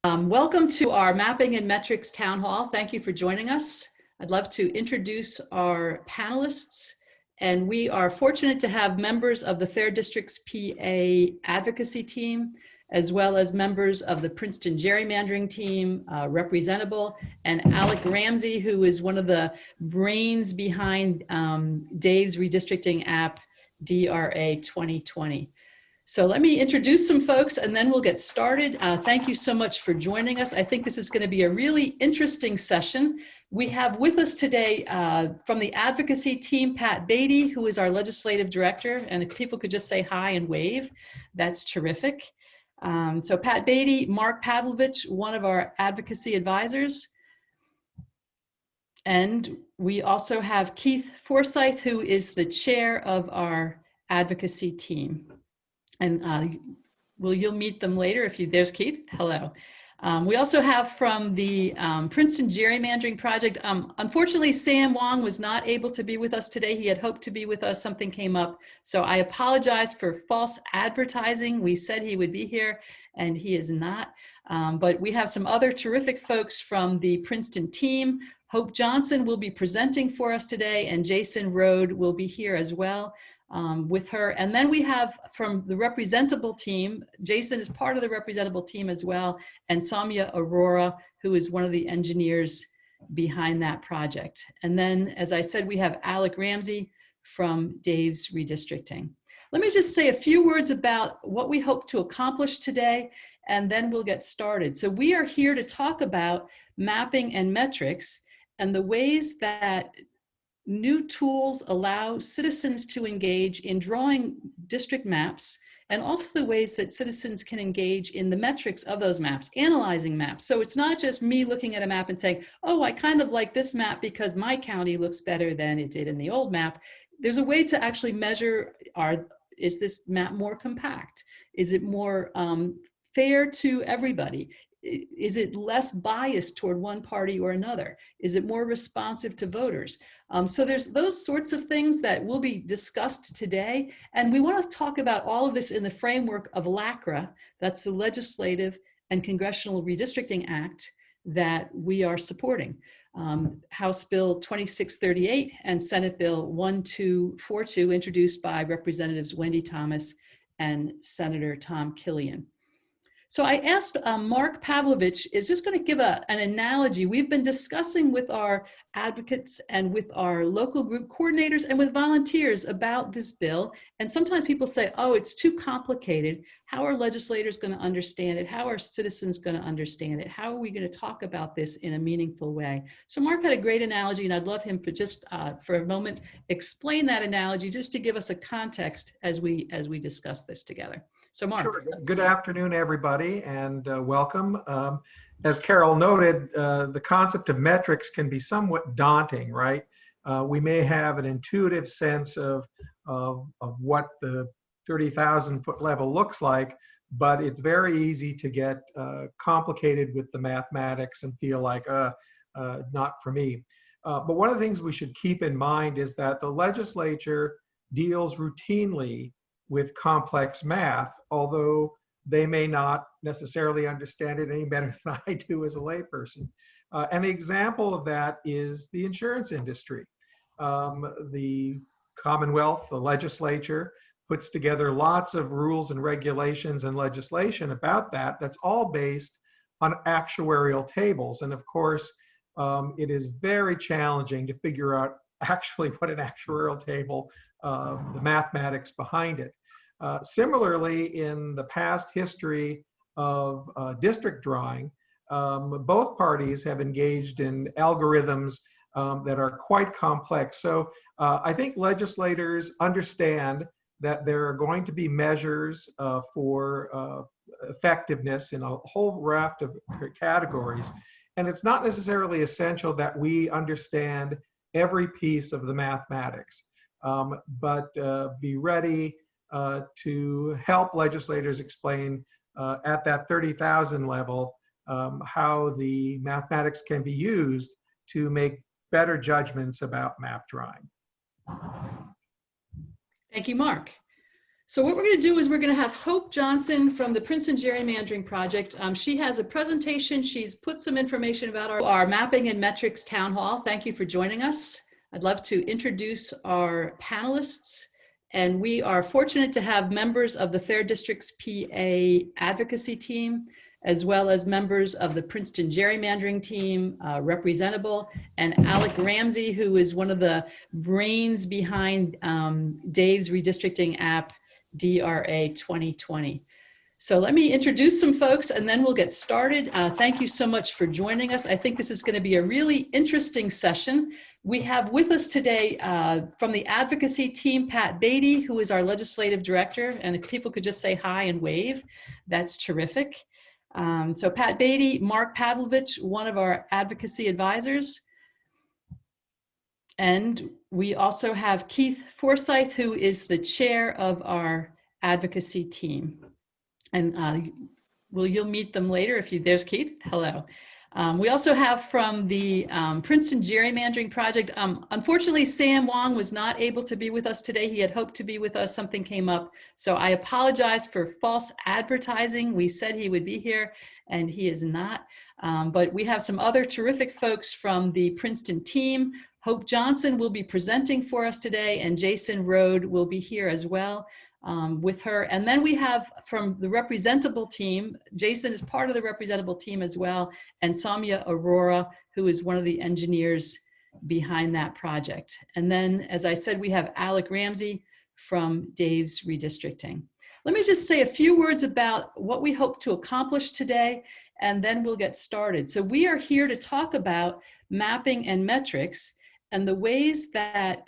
Welcome to our Mapping and Metrics Town Hall. Thank you for joining us. I'd love to introduce our panelists, and we are fortunate to have members of the Fair Districts PA advocacy team, as well as members of the Princeton Gerrymandering team, Representable, and Alec Ramsay, who is one of the brains behind Dave's redistricting app, DRA 2020. So let me introduce some folks and then we'll get started. Thank you so much for joining us. I think this is going to be a really interesting session. We have with us today from the advocacy team, Pat Beaty, who is our legislative director. And if people could just say hi and wave, that's terrific. So Pat Beaty, Mark Pavlovich, one of our advocacy advisors. And we also have Keith Forsyth, who is the chair of our advocacy team. And you'll meet them later there's Keith, hello. We also have from the Princeton Gerrymandering Project. Unfortunately, Sam Wong was not able to be with us today. He had hoped to be with us, something came up. So I apologize for false advertising. We said he would be here and he is not. But we have some other terrific folks from the Princeton team. Hope Johnson will be presenting for us today and Jason Rode will be here as well. With her. And then we have from the Representable team, Jason is part of the Representable team as well, and Somya Arora, who is one of the engineers behind that project. And then, as I said, we have Alec Ramsay from Dave's Redistricting. Let me just say a few words about what we hope to accomplish today, and then we'll get started. So we are here to talk about mapping and metrics and the ways that new tools allow citizens to engage in drawing district maps, and also the ways that citizens can engage in the metrics of those maps, analyzing maps. So it's not just me looking at a map and saying, oh, I kind of like this map because my county looks better than it did in the old map. There's a way to actually measure, is this map more compact? Is it more fair to everybody? Is it less biased toward one party or another? Is it more responsive to voters? So there's those sorts of things that will be discussed today. And we want to talk about all of this in the framework of LACRA, that's the Legislative and Congressional Redistricting Act that we are supporting. House Bill 2638 and Senate Bill 1242, introduced by Representatives Wendi Thomas and Senator Tom Killion. So I asked Mark Pavlovich is just going to give an analogy. We've been discussing with our advocates and with our local group coordinators and with volunteers about this bill. And sometimes people say, oh, it's too complicated. How are legislators going to understand it? How are citizens going to understand it? How are we going to talk about this in a meaningful way? So Mark had a great analogy, and I'd love him for just for a moment, explain that analogy just to give us a context as we discuss this together. So Mark. Sure. Good afternoon, everybody, and welcome. As Carol noted, the concept of metrics can be somewhat daunting, right? We may have an intuitive sense of what the 30,000 foot level looks like, but it's very easy to get complicated with the mathematics and feel like, not for me. But one of the things we should keep in mind is that the legislature deals routinely with complex math, although they may not necessarily understand it any better than I do as a layperson. An example of that is the insurance industry. The Commonwealth, the legislature, puts together lots of rules and regulations and legislation about that. That's all based on actuarial tables. And of course, it is very challenging to figure out actually what an actuarial table, the mathematics behind it. Similarly, in the past history of district drawing, both parties have engaged in algorithms that are quite complex. So I think legislators understand that there are going to be measures for effectiveness in a whole raft of categories. And it's not necessarily essential that we understand every piece of the mathematics, but be ready to help legislators explain at that 30,000 level how the mathematics can be used to make better judgments about map drawing. Thank you, Mark. So what we're going to do is we're going to have Hope Johnson from the Princeton Gerrymandering Project. She has a presentation. She's put some information about our mapping and metrics town hall. Thank you for joining us. I'd love to introduce our panelists. And we are fortunate to have members of the Fair Districts PA advocacy team, as well as members of the Princeton Gerrymandering team, Representable, and Alec Ramsay, who is one of the brains behind Dave's redistricting app, DRA 2020. So let me introduce some folks and then we'll get started. Thank you so much for joining us. I think this is going to be a really interesting session. We have with us today from the advocacy team, Pat Beaty, who is our legislative director. And if people could just say hi and wave, that's terrific. So Pat Beaty, Mark Pavlovich, one of our advocacy advisors. And we also have Keith Forsyth, who is the chair of our advocacy team. And you'll meet them later if you, there's Keith, hello. We also have from the Princeton Gerrymandering Project. Unfortunately, Sam Wong was not able to be with us today. He had hoped to be with us, something came up. So I apologize for false advertising. We said he would be here and he is not. But we have some other terrific folks from the Princeton team. Hope Johnson will be presenting for us today and Jason Rode will be here as well. With her. And then we have from the Representable team, Jason is part of the Representable team as well, and Somya Arora, who is one of the engineers behind that project. And then, as I said, we have Alec Ramsay from Dave's Redistricting. Let me just say a few words about what we hope to accomplish today, and then we'll get started. So we are here to talk about mapping and metrics and the ways that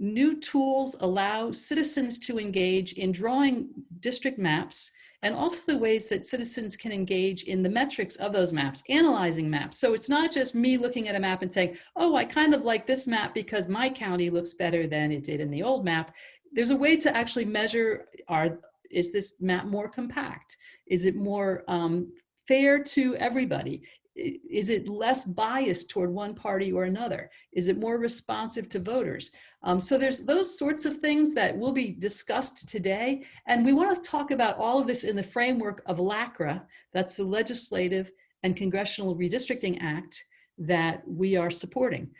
new tools allow citizens to engage in drawing district maps, and also the ways that citizens can engage in the metrics of those maps, analyzing maps. So it's not just me looking at a map and saying, oh, I kind of like this map because my county looks better than it did in the old map. There's a way to actually measure, is this map more compact? Is it more fair to everybody? Is it less biased toward one party or another? Is it more responsive to voters? So there's those sorts of things that will be discussed today. And we want to talk about all of this in the framework of LACRA, that's the Legislative and Congressional Redistricting Act that we are supporting.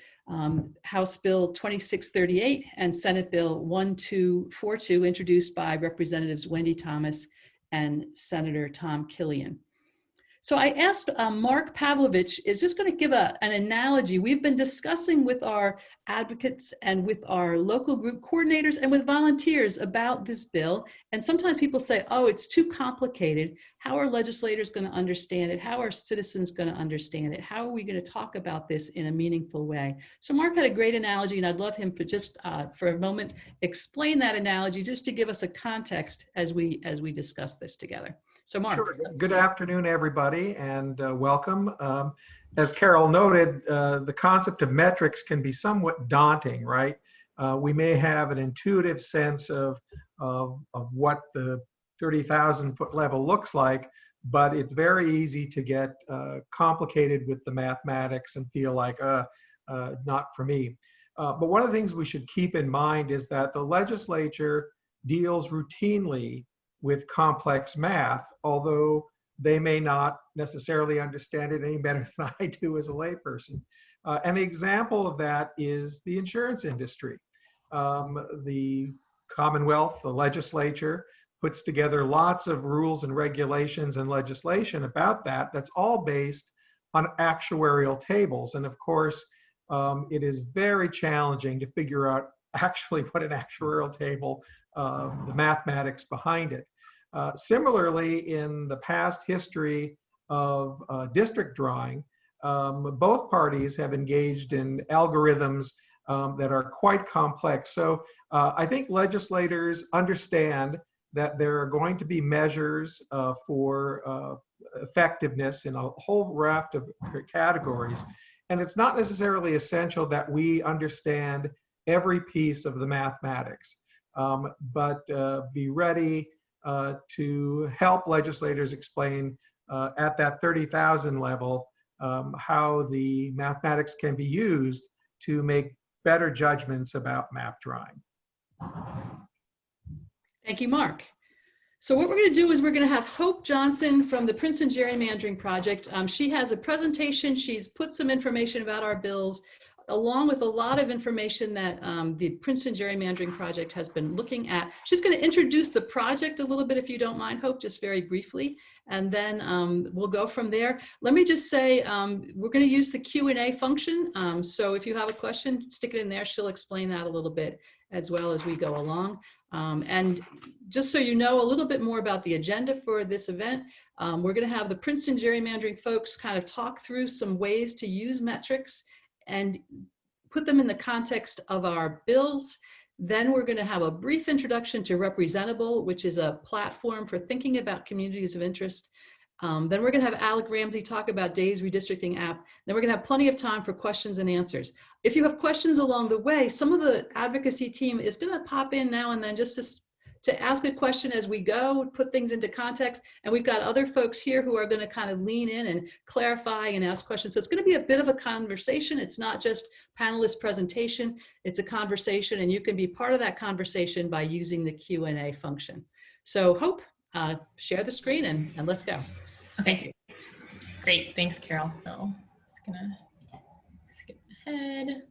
House Bill 2638 and Senate Bill 1242, introduced by Representatives Wendi Thomas and Senator Tom Killion. So I asked Mark Pavlovich is just going to give an analogy. We've been discussing with our advocates and with our local group coordinators and with volunteers about this bill. And sometimes people say, oh, it's too complicated. How are legislators going to understand it? How are citizens going to understand it? How are we going to talk about this in a meaningful way? So Mark had a great analogy, and I'd love him for just for a moment explain that analogy just to give us a context as we discuss this together. So Mark. Sure. Good afternoon, everybody, and welcome. As Carol noted, the concept of metrics can be somewhat daunting, right? We may have an intuitive sense of what the 30,000-foot level looks like, but it's very easy to get complicated with the mathematics and feel like, not for me. But one of the things we should keep in mind is that the legislature deals routinely with complex math, although they may not necessarily understand it any better than I do as a layperson. An example of that is the insurance industry. The Commonwealth, the legislature, puts together lots of rules and regulations and legislation about that. That's all based on actuarial tables. And of course, it is very challenging to figure out actually what an actuarial table, the mathematics behind it. Similarly, in the past history of district drawing, both parties have engaged in algorithms that are quite complex. So I think legislators understand that there are going to be measures for effectiveness in a whole raft of categories. And it's not necessarily essential that we understand every piece of the mathematics, but be ready to help legislators explain at that 30,000 level how the mathematics can be used to make better judgments about map drawing. Thank you, Mark. So what we're going to do is we're going to have Hope Johnson from the Princeton Gerrymandering Project. She has a presentation. She's put some information about our bills, along with a lot of information that the Princeton Gerrymandering Project has been looking at. She's going to introduce the project a little bit, if you don't mind, Hope, just very briefly, and then we'll go from there. Let me just say, we're going to use the Q&A function. So if you have a question, stick it in there. She'll explain that a little bit as well as we go along. And just so you know a little bit more about the agenda for this event, we're going to have the Princeton Gerrymandering folks kind of talk through some ways to use metrics and put them in the context of our bills. Then we're going to have a brief introduction to Representable, which is a platform for thinking about communities of interest. Then we're going to have Alec Ramsay talk about Dave's redistricting app. Then we're going to have plenty of time for questions and answers. If you have questions along the way, some of the advocacy team is going to pop in now and then just to ask a question as we go, put things into context. And we've got other folks here who are going to kind of lean in and clarify and ask questions. So it's going to be a bit of a conversation. It's not just panelist presentation, it's a conversation, and you can be part of that conversation by using the Q&A function. So Hope, share the screen and let's go. Okay, great. Thanks, Carol. So just gonna skip ahead.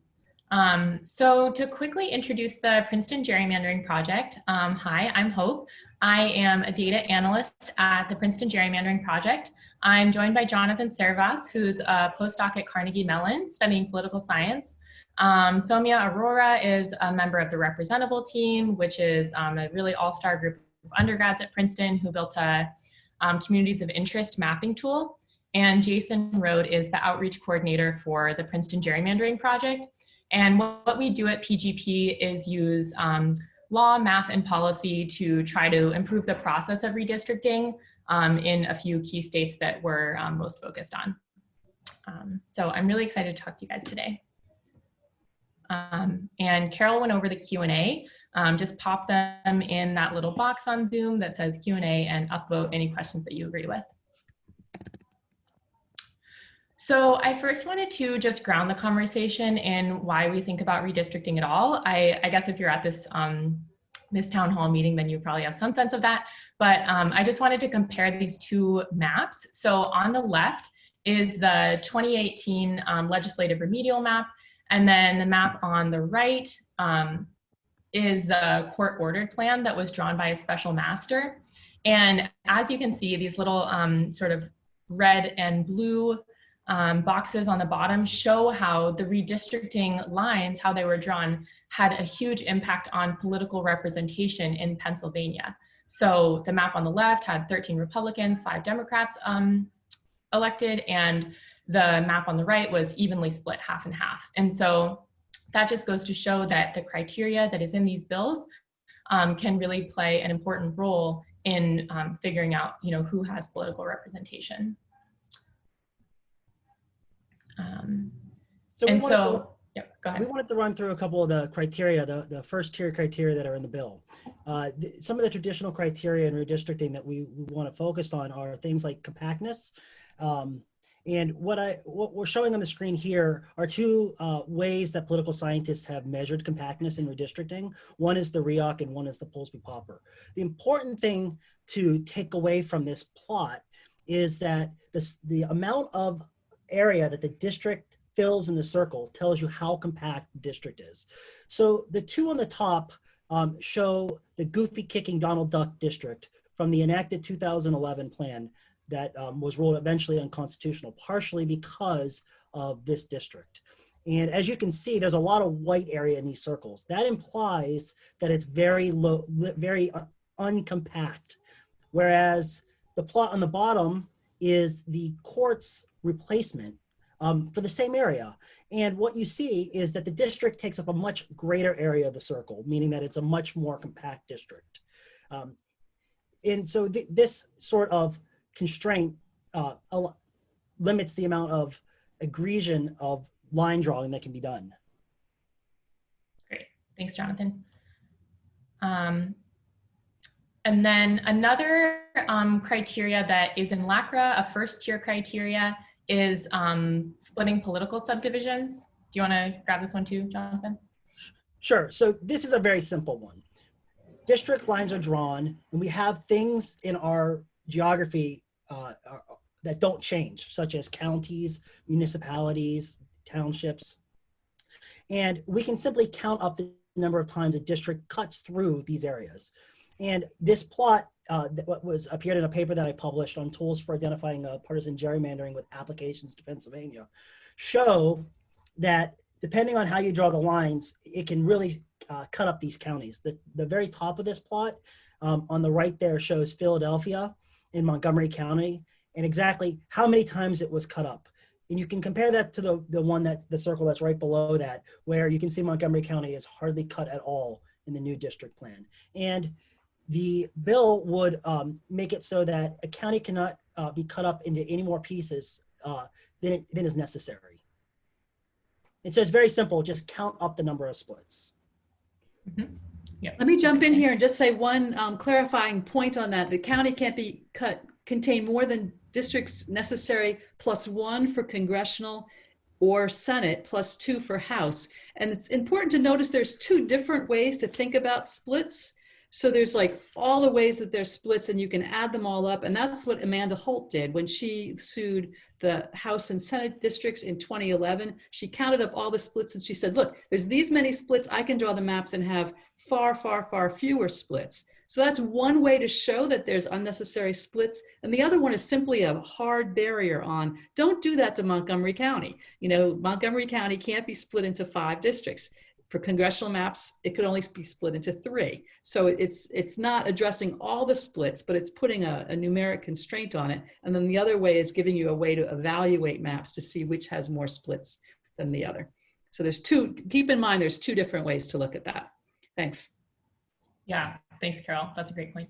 So to quickly introduce the Princeton Gerrymandering Project, hi, I'm Hope. I am a data analyst at the Princeton Gerrymandering Project. I'm joined by Jonathan Cervas, who's a postdoc at Carnegie Mellon studying political science. Somya Arora is a member of the Representable team, which is a really all-star group of undergrads at Princeton who built a communities of interest mapping tool. And Jason Rode is the outreach coordinator for the Princeton Gerrymandering Project. And what we do at PGP is use law, math, and policy to try to improve the process of redistricting in a few key states that we're most focused on. So I'm really excited to talk to you guys today. And Carol went over the Q&A. Just pop them in that little box on Zoom that says Q&A and upvote any questions that you agree with. So I first wanted to just ground the conversation in why we think about redistricting at all. I guess if you're at this, this town hall meeting, then you probably have some sense of that. But I just wanted to compare these two maps. So on the left is the 2018 legislative remedial map. And then the map on the right is the court ordered plan that was drawn by a special master. And as you can see, these little sort of red and blue boxes on the bottom show how the redistricting lines, how they were drawn, had a huge impact on political representation in Pennsylvania. So the map on the left had 13 Republicans, 5 Democrats elected, and the map on the right was evenly split half and half. And so that just goes to show that the criteria that is in these bills can really play an important role in figuring out, who has political representation. Yeah, go ahead. We wanted to run through a couple of the criteria, the first tier criteria that are in the bill. Some of the traditional criteria in redistricting that we want to focus on are things like compactness. And what we're showing on the screen here are two ways that political scientists have measured compactness in redistricting. One is the REOC and one is the Polsby-Popper. The important thing to take away from this plot is that the amount of area that the district fills in the circle tells you how compact the district is. So the two on the top show the goofy kicking Donald Duck district from the enacted 2011 plan that was ruled eventually unconstitutional, partially because of this district. And as you can see, there's a lot of white area in these circles. That implies that it's very low, very uncompact. Whereas the plot on the bottom is the court's replacement for the same area. And what you see is that the district takes up a much greater area of the circle, meaning that it's a much more compact district. And so this sort of constraint limits the amount of aggression of line drawing that can be done. Great, thanks, Jonathan. And then another criteria that is in LACRA, a first tier criteria, is splitting political subdivisions. Do you want to grab this one too, Jonathan? Sure. So this is a very simple one. district lines are drawn, and we have things in our geography that don't change, such as counties, municipalities, townships. And we can simply count up the number of times a district cuts through these areas. And this plot, what was appeared in a paper that I published on tools for identifying partisan gerrymandering with applications to Pennsylvania, show that depending on how you draw the lines, it can really cut up these counties. The very top of this plot on the right there shows Philadelphia in Montgomery County and exactly how many times it was cut up. And you can compare that to the one the circle that's right below that, where you can see Montgomery County is hardly cut at all in the new district plan. And the bill would make it so that a county cannot be cut up into any more pieces than is necessary. And so it's very simple, just count up the number of splits. Mm-hmm. Yeah. Let me jump in here and just say one clarifying point on that. The county can't contain more than districts necessary +1 for congressional or Senate +2 for House. And it's important to notice there's two different ways to think about splits. So there's like all the ways that there's splits and you can add them all up. And that's what Amanda Holt did when she sued the House and Senate districts in 2011. She counted up all the splits and she said, look, there's these many splits. I can draw the maps and have far, far, far fewer splits. So that's one way to show that there's unnecessary splits. And the other one is simply a hard barrier on, don't do that to Montgomery County. You know, Montgomery County can't be split into 5 districts. For congressional maps, it could only be split into 3. So it's not addressing all the splits, but it's putting a numeric constraint on it. And then the other way is giving you a way to evaluate maps to see which has more splits than the other. So there's two, keep in mind, there's 2 different ways to look at that. Thanks. Yeah, thanks, Carol. That's a great point.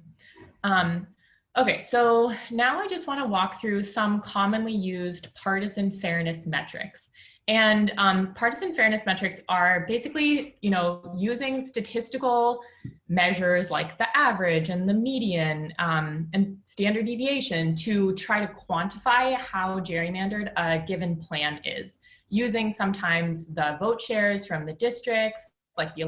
Okay, so now I just want to walk through some commonly used partisan fairness metrics. And partisan fairness metrics are basically, you know, using statistical measures like the average and the median and standard deviation to try to quantify how gerrymandered a given plan is, using sometimes the vote shares from the districts, like the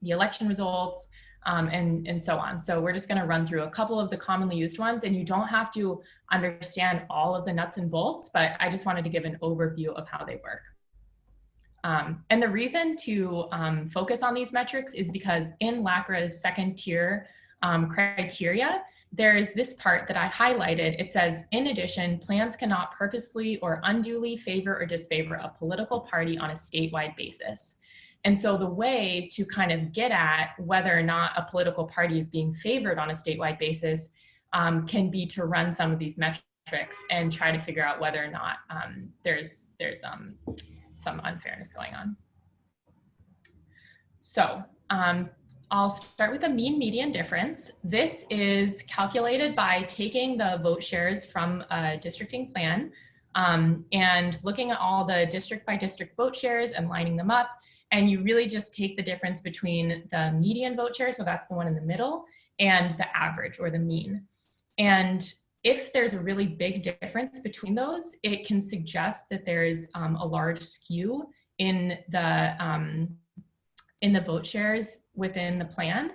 election results, and so on. So we're just going to run through a couple of the commonly used ones, and you don't have to understand all of the nuts and bolts, but I just wanted to give an overview of how they work. And the reason to focus on these metrics is because in LACRA's 2nd tier criteria, there's this part that I highlighted. It says, in addition, plans cannot purposefully or unduly favor or disfavor a political party on a statewide basis. And so the way to kind of get at whether or not a political party is being favored on a statewide basis can be to run some of these metrics and try to figure out whether or not there's some unfairness going on. So I'll start with the mean median difference. This is calculated by taking the vote shares from a districting plan and looking at all the district by district vote shares and lining them up. And you really just take the difference between the median vote share, so that's the one in the middle, and the average or the mean. And if there's a really big difference between those, it can suggest that there is a large skew in the vote shares within the plan,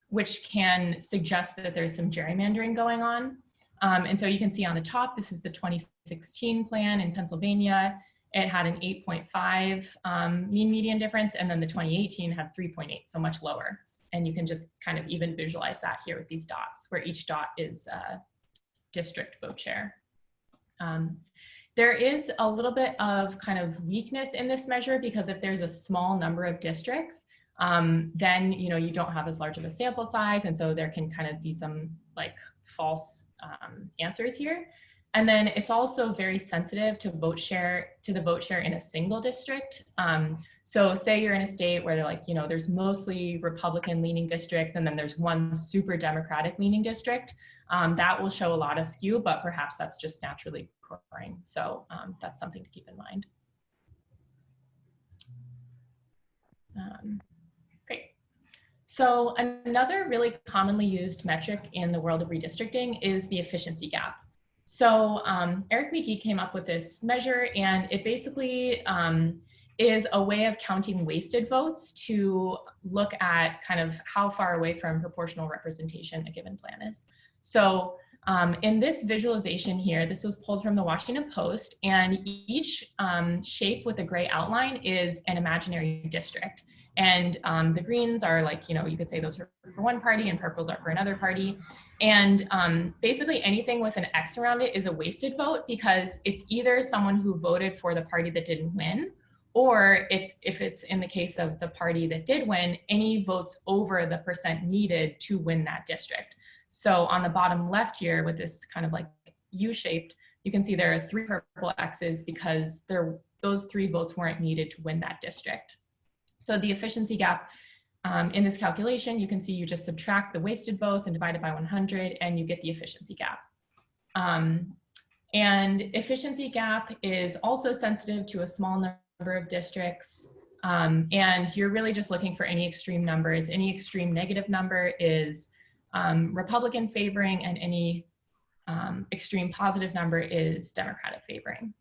which can suggest that there's some gerrymandering going on. And so you can see on the top, this is the 2016 plan in Pennsylvania. It had an 8.5 mean median difference, and then the 2018 had 3.8, so much lower. And you can just kind of even visualize that here with these dots, where each dot is a district vote share. There is a little bit of kind of weakness in this measure, because if there's a small number of districts, then you don't have as large of a sample size, and so there can kind of be some like false answers here. And then it's also very sensitive to the vote share in a single district. So say you're in a state where they're like, there's mostly Republican leaning districts, and then there's one super Democratic leaning district. That will show a lot of skew, but perhaps that's just naturally occurring. So that's something to keep in mind. Great. So another really commonly used metric in the world of redistricting is the efficiency gap. So Eric McGee came up with this measure, and it basically is a way of counting wasted votes to look at kind of how far away from proportional representation a given plan is. So in this visualization here, this was pulled from the Washington Post, and each shape with a gray outline is an imaginary district. And the greens are like, you know, you could say those are for one party and purples are for another party. And basically anything with an X around it is a wasted vote, because it's either someone who voted for the party that didn't win, or if it's in the case of the party that did win, any votes over the percent needed to win that district. So on the bottom left here with this kind of like U-shaped, you can see there are 3 purple X's because those 3 votes weren't needed to win that district. So the efficiency gap in this calculation, you can see you just subtract the wasted votes and divide it by 100 and you get the efficiency gap. And efficiency gap is also sensitive to a small number of districts. And you're really just looking for any extreme numbers. Any extreme negative number is Republican favoring, and any extreme positive number is Democratic favoring.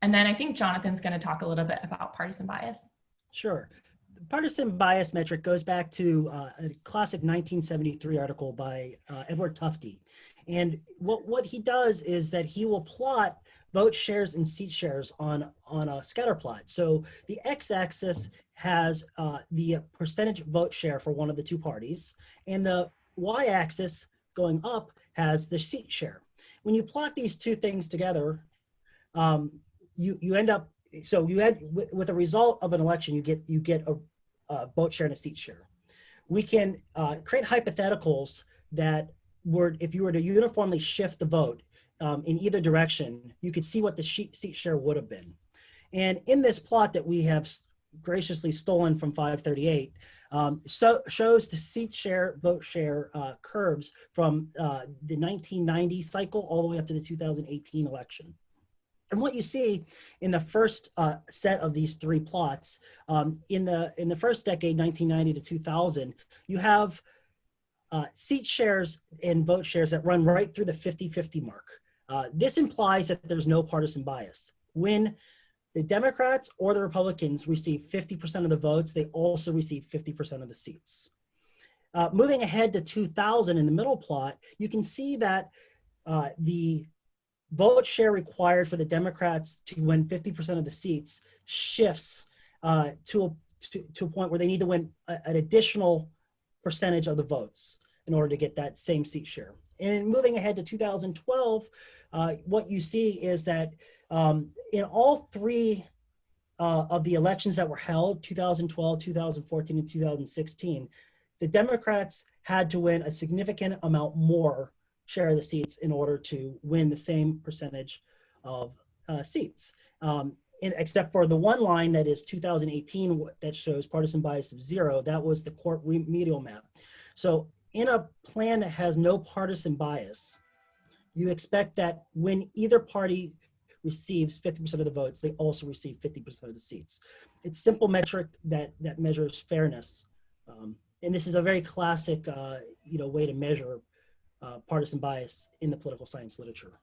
And then I think Jonathan's going to talk a little bit about partisan bias. Sure. The partisan bias metric goes back to a classic 1973 article by Edward Tufte. And what he does is that he will plot vote shares and seat shares on a scatter plot. So the x-axis has the percentage vote share for one of the 2 parties, and the y-axis going up has the seat share. When you plot these 2 things together, you end up, so you had with a result of an election, you get a vote share and a seat share. We can create hypotheticals that if you were to uniformly shift the vote in either direction, you could see what the seat share would have been. And in this plot that we have graciously stolen from 538, shows the seat share, vote share curves from the 1990 cycle all the way up to the 2018 election. And what you see in the first set of these 3 plots, in the first decade, 1990 to 2000, you have seat shares and vote shares that run right through the 50-50 mark. This implies that there's no partisan bias. When the Democrats or the Republicans receive 50% of the votes, they also receive 50% of the seats. Moving ahead to 2000 in the middle plot, you can see that the vote share required for the Democrats to win 50% of the seats shifts to a point where they need to win an additional percentage of the votes in order to get that same seat share. And moving ahead to 2012, what you see is that in all 3 of the elections that were held, 2012, 2014, and 2016, the Democrats had to win a significant amount more share of the seats in order to win the same percentage of seats. Except for the one line that is 2018 that shows partisan bias of 0, that was the court remedial map. So in a plan that has no partisan bias, you expect that when either party receives 50% of the votes, they also receive 50% of the seats. It's simple metric that measures fairness. And this is a very classic way to measure partisan bias in the political science literature.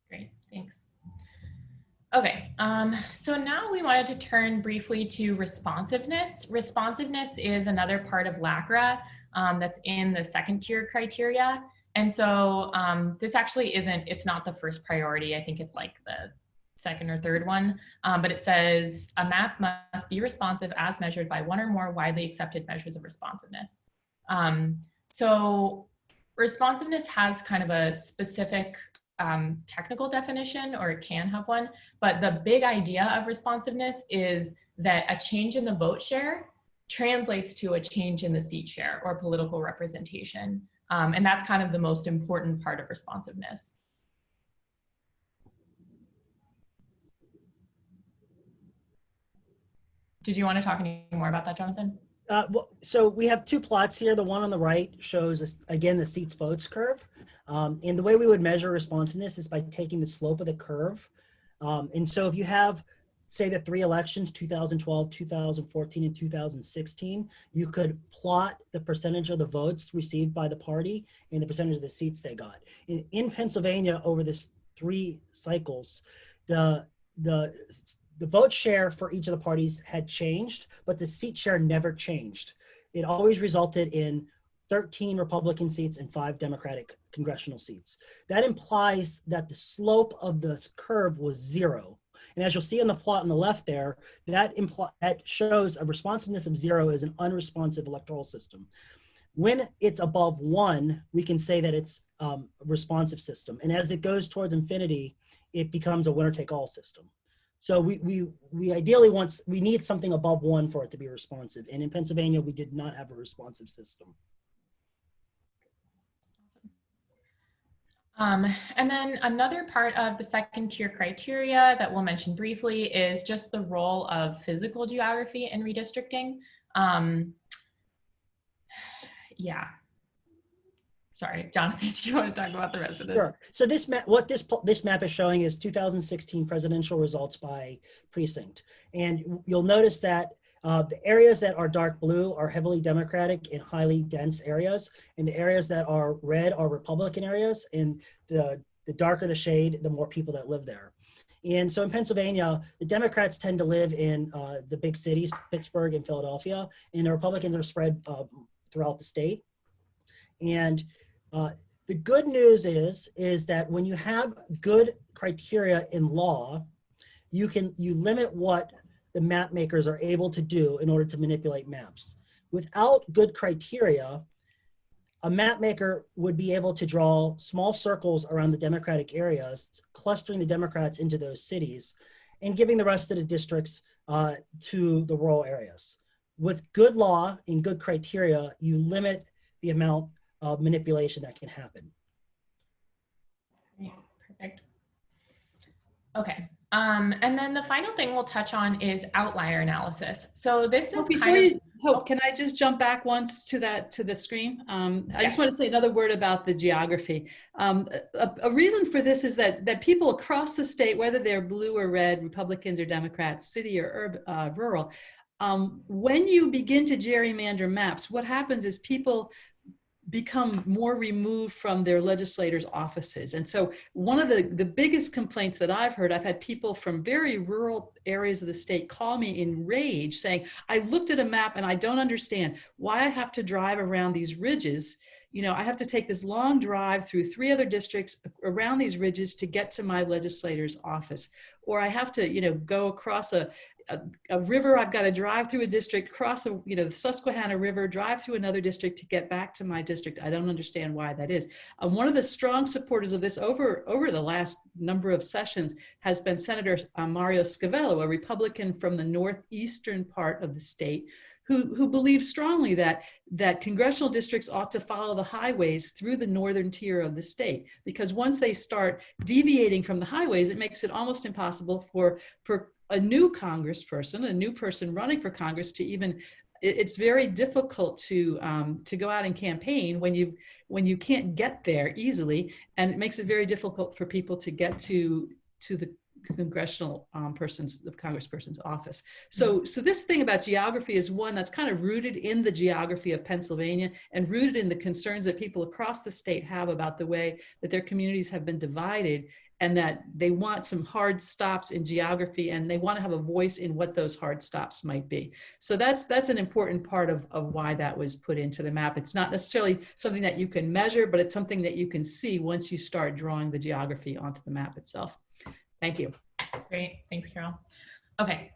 Great, thanks. Okay, so now we wanted to turn briefly to responsiveness. Responsiveness is another part of LACRA that's in the 2nd tier criteria. And so this actually it's not the first priority. I think it's like the 2nd or 3rd one, but it says a map must be responsive as measured by 1 or more widely accepted measures of responsiveness. So responsiveness has kind of a specific technical definition, or it can have one, but the big idea of responsiveness is that a change in the vote share translates to a change in the seat share or political representation. And that's kind of the most important part of responsiveness. Did you want to talk any more about that, Jonathan? So we have 2 plots here. The one on the right shows, again, the seats votes curve. And the way we would measure responsiveness is by taking the slope of the curve. And so if you have say the 3 elections, 2012, 2014, and 2016, you could plot the percentage of the votes received by the party and the percentage of the seats they got. In Pennsylvania, over this 3 cycles, the vote share for each of the parties had changed, but the seat share never changed. It always resulted in 13 Republican seats and 5 Democratic congressional seats. That implies that the slope of the curve was 0. And as you'll see in the plot on the left there, that shows a responsiveness of 0 as an unresponsive electoral system. When it's above 1, we can say that it's a responsive system. And as it goes towards infinity, it becomes a winner-take-all system. So we ideally we need something above 1 for it to be responsive. And in Pennsylvania, we did not have a responsive system. And then another part of the second tier criteria that we'll mention briefly is just the role of physical geography in redistricting. Yeah. Sorry, Jonathan, do you want to talk about the rest of this? Sure. So this map, what this map is showing is 2016 presidential results by precinct. And you'll notice that the areas that are dark blue are heavily Democratic and highly dense areas, and the areas that are red are Republican areas, and the darker the shade, the more people that live there. And so in Pennsylvania, the Democrats tend to live in the big cities, Pittsburgh and Philadelphia, and the Republicans are spread throughout the state. And the good news is that when you have good criteria in law, you limit what the map makers are able to do in order to manipulate maps. Without good criteria, a map maker would be able to draw small circles around the Democratic areas, clustering the Democrats into those cities, and giving the rest of the districts to the rural areas. With good law and good criteria, you limit the amount of manipulation that can happen. Perfect. Okay. And then the final thing we'll touch on is outlier analysis. So this is can I just jump back once to the screen? I just want to say another word about the geography. A reason for this is that people across the state, whether they're blue or red, Republicans or Democrats, city or rural, when you begin to gerrymander maps, what happens is people become more removed from their legislators' offices. And so one of the biggest complaints that I've heard, I've had people from very rural areas of the state call me in rage saying, I looked at a map and I don't understand why I have to drive around these ridges. You know, I have to take this long drive through 3 other districts around these ridges to get to my legislator's office. Or I have to, you know, go across a river. I've got to drive through a district, cross the Susquehanna River, drive through another district to get back to my district. I don't understand why that is. One of the strong supporters of this over the last number of sessions has been Senator Mario Scavello, a Republican from the northeastern part of the state, who believes strongly that congressional districts ought to follow the highways through the northern tier of the state, because once they start deviating from the highways, it makes it almost impossible for a new congressperson, a new person running for Congress to even, it's very difficult to go out and campaign when you can't get there easily, and it makes it very difficult for people to get to the congressional congressperson's office. So this thing about geography is one that's kind of rooted in the geography of Pennsylvania and rooted in the concerns that people across the state have about the way that their communities have been divided, and that they want some hard stops in geography, and they want to have a voice in what those hard stops might be. So that's an important part of why that was put into the map. It's not necessarily something that you can measure, but it's something that you can see once you start drawing the geography onto the map itself. Thank you. Great, thanks, Carol. Okay,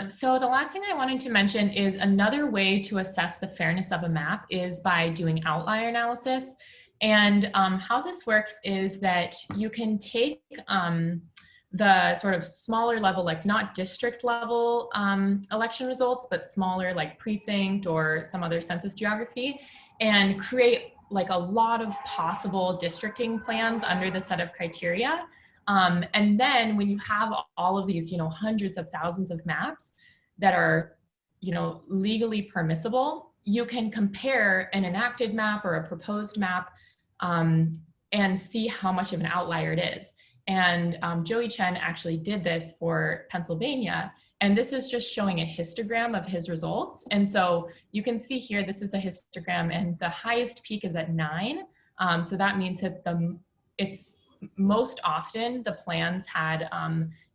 so the last thing I wanted to mention is another way to assess the fairness of a map is by doing outlier analysis. And how this works is that you can take the sort of smaller level, like not district level election results, but smaller like precinct or some other census geography, and create like a lot of possible districting plans under the set of criteria. And then when you have all of these, hundreds of thousands of maps that are, legally permissible, you can compare an enacted map or a proposed map and see how much of an outlier it is. And Joey Chen actually did this for Pennsylvania. And this is just showing a histogram of his results. And so you can see here, this is a histogram, and the highest peak is at 9. So that means that it's most often the plans had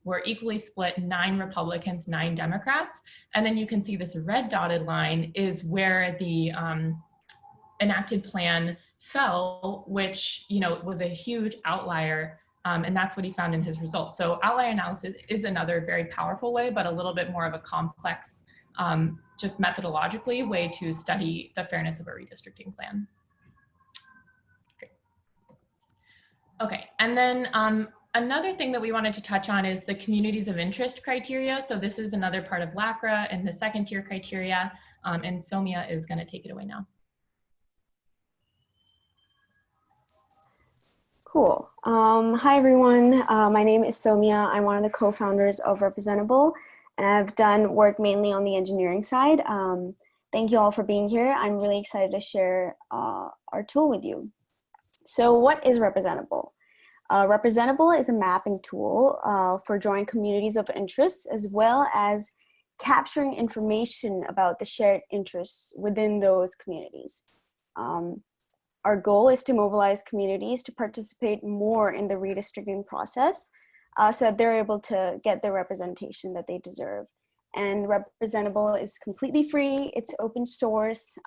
were equally split, 9 Republicans, 9 Democrats. And then you can see this red dotted line is where the enacted plan fell, which, you know, was a huge outlier. And that's what he found in his results. So outlier analysis is another very powerful way, but a little bit more of a complex, just methodologically, way to study the fairness of a redistricting plan. Okay, and then another thing that we wanted to touch on is the communities of interest criteria. So this is another part of LACRA and the second tier criteria, and Somya is going to take it away now. Cool. Hi, everyone. My name is Somya. I'm one of the co-founders of Representable, and I've done work mainly on the engineering side. Thank you all for being here. I'm really excited to share our tool with you. So what is Representable? Representable is a mapping tool for drawing communities of interest, as well as capturing information about the shared interests within those communities. Our goal is to mobilize communities to participate more in the redistricting process so that they're able to get the representation that they deserve. And Representable is completely free, it's open source,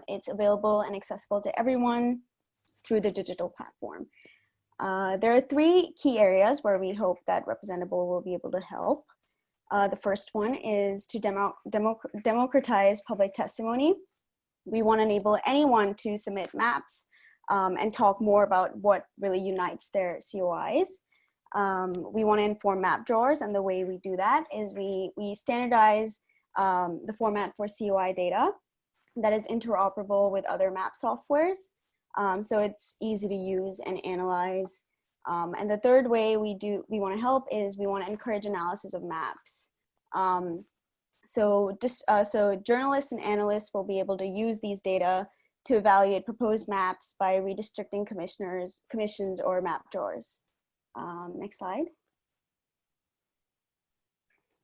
it's available and accessible to everyone through the digital platform. There are 3 key areas where we hope that Representable will be able to help. The first one is to democratize public testimony. We want to enable anyone to submit maps and talk more about what really unites their COIs. We want to inform map drawers, and the way we do that is we standardize the format for COI data that is interoperable with other map softwares, so it's easy to use and analyze. And the third way we want to help is we want to encourage analysis of maps. So journalists and analysts will be able to use these data to evaluate proposed maps by redistricting commissions or map drawers. Next slide.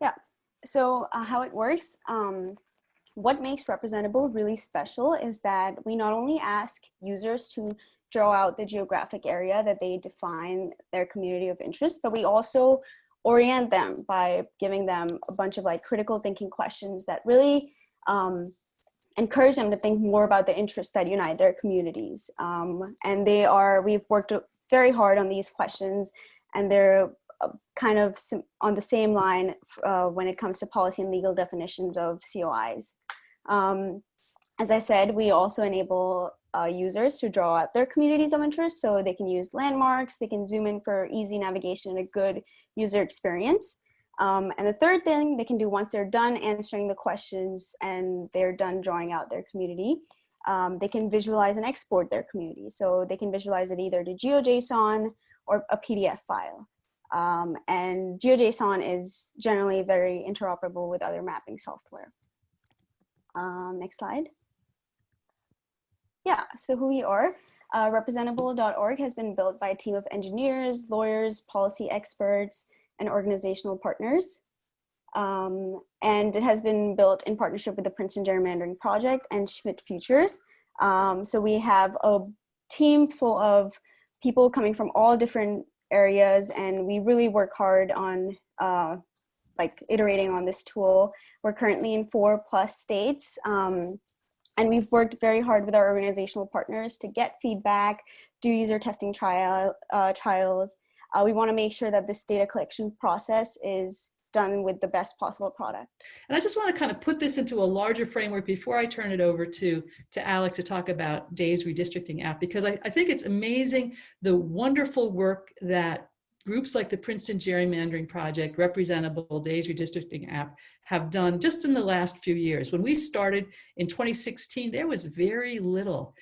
Yeah, so how it works, what makes Representable really special is that we not only ask users to draw out the geographic area that they define their community of interest, but we also orient them by giving them a bunch of like critical thinking questions that really encourage them to think more about the interests that unite their communities. And we've worked very hard on these questions, and they're kind of on the same line when it comes to policy and legal definitions of COIs. As I said, we also enable users to draw out their communities of interest, so they can use landmarks, they can zoom in for easy navigation and a good user experience. And the third thing they can do once they're done answering the questions and they're done drawing out their community, they can visualize and export their community. So they can visualize it either to GeoJSON or a PDF file. And GeoJSON is generally very interoperable with other mapping software. Next slide. Yeah, so who we are. Representable.org has been built by a team of engineers, lawyers, policy experts, and organizational partners. And it has been built in partnership with the Princeton Gerrymandering Project and Schmidt Futures. So we have a team full of people coming from all different areas, and we really work hard on like iterating on this tool. We're currently in 4+ states. And we've worked very hard with our organizational partners to get feedback, do user testing trials. We want to make sure that this data collection process is done with the best possible product. And I just want to kind of put this into a larger framework before I turn it over to Alec to talk about Dave's redistricting app, because I think it's amazing the wonderful work that groups like the Princeton Gerrymandering Project, Representable, Dave's redistricting app have done just in the last few years. When we started in 2016, there was very little.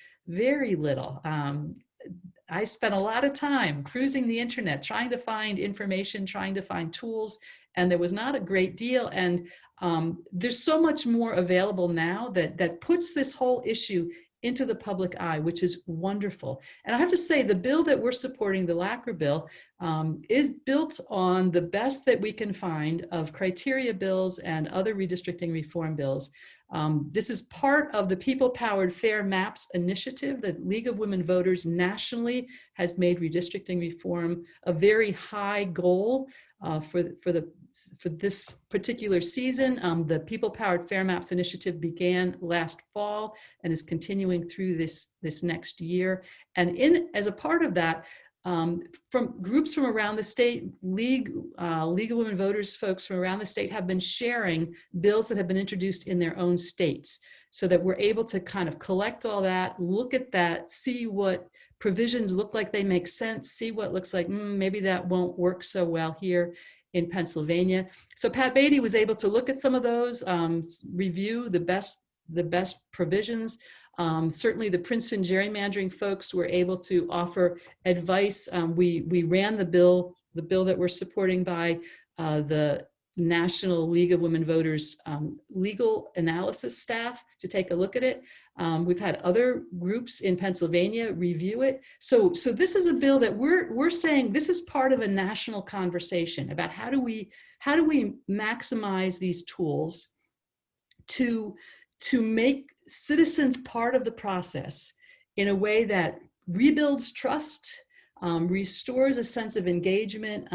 I spent a lot of time cruising the internet, trying to find information, trying to find tools, and there was not a great deal. And there's so much more available now that puts this whole issue into the public eye, which is wonderful. And I have to say, the bill that we're supporting, the LACRA bill, is built on the best that we can find of criteria bills and other redistricting reform bills. This is part of the People-Powered Fair Maps initiative. The League of Women Voters nationally has made redistricting reform a very high goal for this particular season. The People-Powered Fair Maps initiative began last fall and is continuing through this next year. And as a part of that, from groups from around the state, League of Women Voters folks from around the state have been sharing bills that have been introduced in their own states, so that we're able to kind of collect all that, look at that, see what provisions look like they make sense, see what looks like maybe that won't work so well here in Pennsylvania. So Pat Beaty was able to look at some of those, review the best provisions. Certainly the Princeton Gerrymandering folks were able to offer advice. We ran the bill that we're supporting by the National League of Women Voters legal analysis staff to take a look at it. We've had other groups in Pennsylvania review it. So this is a bill that we're saying this is part of a national conversation about how do we maximize these tools to make citizens part of the process in a way that rebuilds trust, restores a sense of engagement,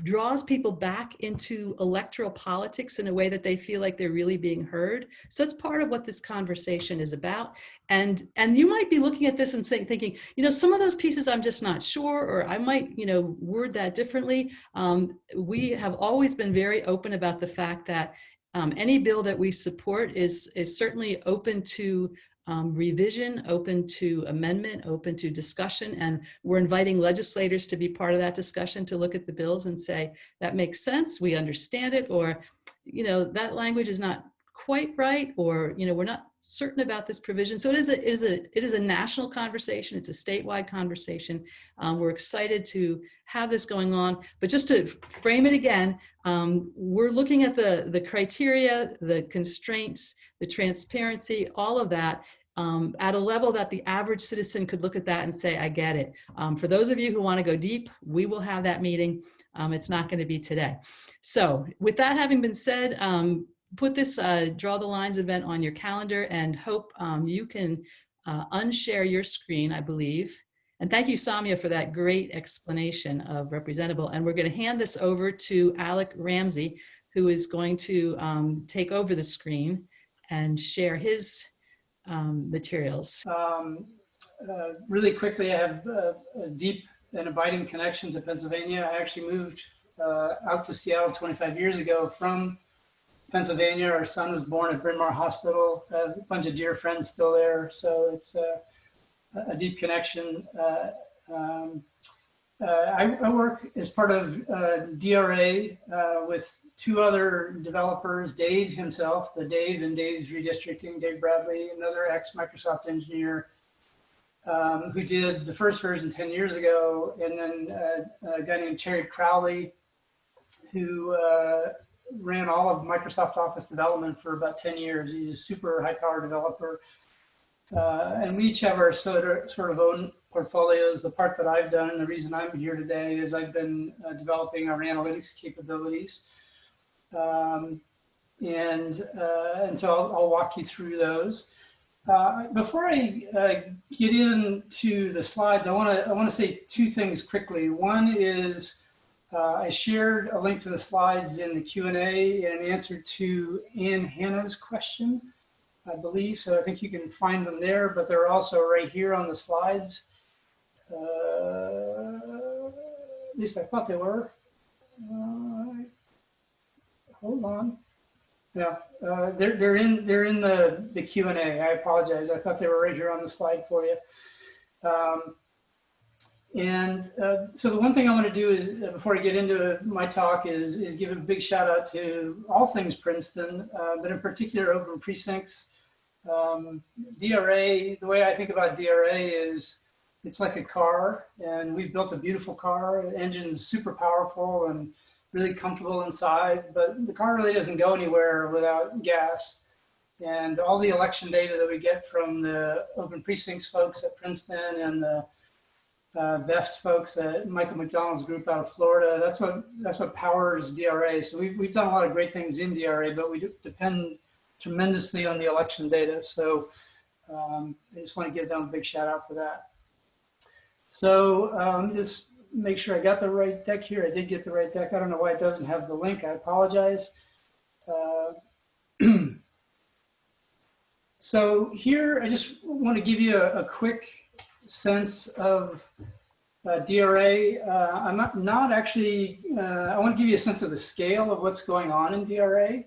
draws people back into electoral politics in a way that they feel like they're really being heard. So that's part of what this conversation is about. And you might be looking at this and thinking, some of those pieces I'm just not sure, or I might, word that differently. We have always been very open about the fact that any bill that we support is certainly open to revision, open to amendment, open to discussion, and we're inviting legislators to be part of that discussion, to look at the bills and say, that makes sense, we understand it, or, that language is not quite right, or, we're not certain about this provision. So it is a national conversation, it's a statewide conversation. We're excited to have this going on, but just to frame it again, we're looking at the criteria, the constraints, the transparency, all of that, at a level that the average citizen could look at that and say, I get it. For those of you who want to go deep, we will have that meeting. It's not going to be today. So with that having been said, put this Draw the Lines event on your calendar, and hope you can unshare your screen, I believe. And thank you, Somya, for that great explanation of Representable. And we're going to hand this over to Alec Ramsay, who is going to take over the screen and share his materials. Really quickly, I have a deep and abiding connection to Pennsylvania. I actually moved out to Seattle 25 years ago from Pennsylvania. Our son was born at Bryn Mawr Hospital. A bunch of dear friends still there, so it's a deep connection. I work as part of DRA with two other developers, Dave himself, the Dave and Dave's Redistricting, Dave Bradley, another ex-Microsoft engineer who did the first version 10 years ago, and then a guy named Terry Crowley, who ran all of Microsoft Office development for about 10 years. He's a super high-power developer. And we each have our sort of own portfolios. The part that I've done, and the reason I'm here today, is I've been developing our analytics capabilities. And so I'll walk you through those. Before I get into the slides, I want to say two things quickly. One is I shared a link to the slides in the Q&A in answer to Ann Hannah's question, I believe. So I think you can find them there, but they're also right here on the slides. At least I thought they were. Hold on. Yeah, they're in the Q&A. I apologize. I thought they were right here on the slide for you. So the one thing I want to do is, before I get into my talk, is give a big shout out to all things Princeton, but in particular Open Precincts. DRA, the way I think about DRA is it's like a car, and we've built a beautiful car. The engine's super powerful and really comfortable inside, but the car really doesn't go anywhere without gas. And all the election data that we get from the open precincts folks at Princeton and the VEST folks at Michael McDonald's group out of Florida, that's what powers DRA. So we've done a lot of great things in DRA, but we depend tremendously on the election data. So I just want to give them a big shout out for that. So just make sure I got the right deck here. I did get the right deck. I don't know why it doesn't have the link. I apologize. So here, I just want to give you a quick sense of DRA. I'm not actually, I want to give you a sense of the scale of what's going on in DRA.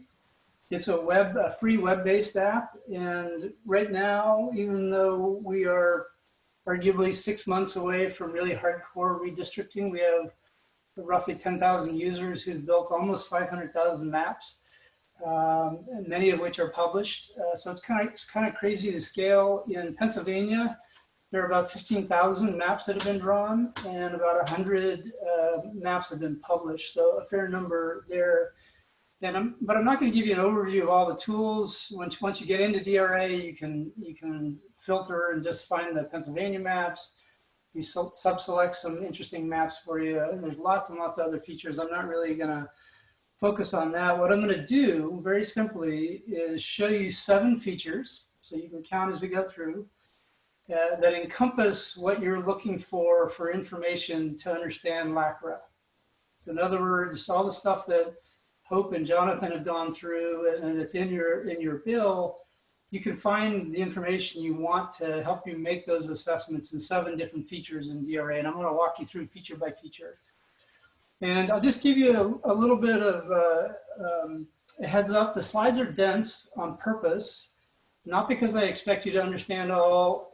It's a free web-based app. And right now, even though we are arguably 6 months away from really hardcore redistricting, we have roughly 10,000 users who've built almost 500,000 maps. And many of which are published. So it's kind of crazy to scale. In Pennsylvania, there are about 15,000 maps that have been drawn, and about 100 maps have been published. So a fair number there. But I'm not going to give you an overview of all the tools. Once you get into DRA, you can filter and just find the Pennsylvania maps. You sub-select some interesting maps for you. And there's lots and lots of other features. I'm not really going to focus on that. What I'm going to do very simply is show you 7 features, so you can count as we go through, that encompass what you're looking for information to understand LACRA. So in other words, all the stuff that Hope and Jonathan have gone through and it's in your bill, you can find the information you want to help you make those assessments in 7 different features in DRA. And I'm going to walk you through feature by feature. And I'll just give you a little bit of a heads up. The slides are dense on purpose, not because I expect you to understand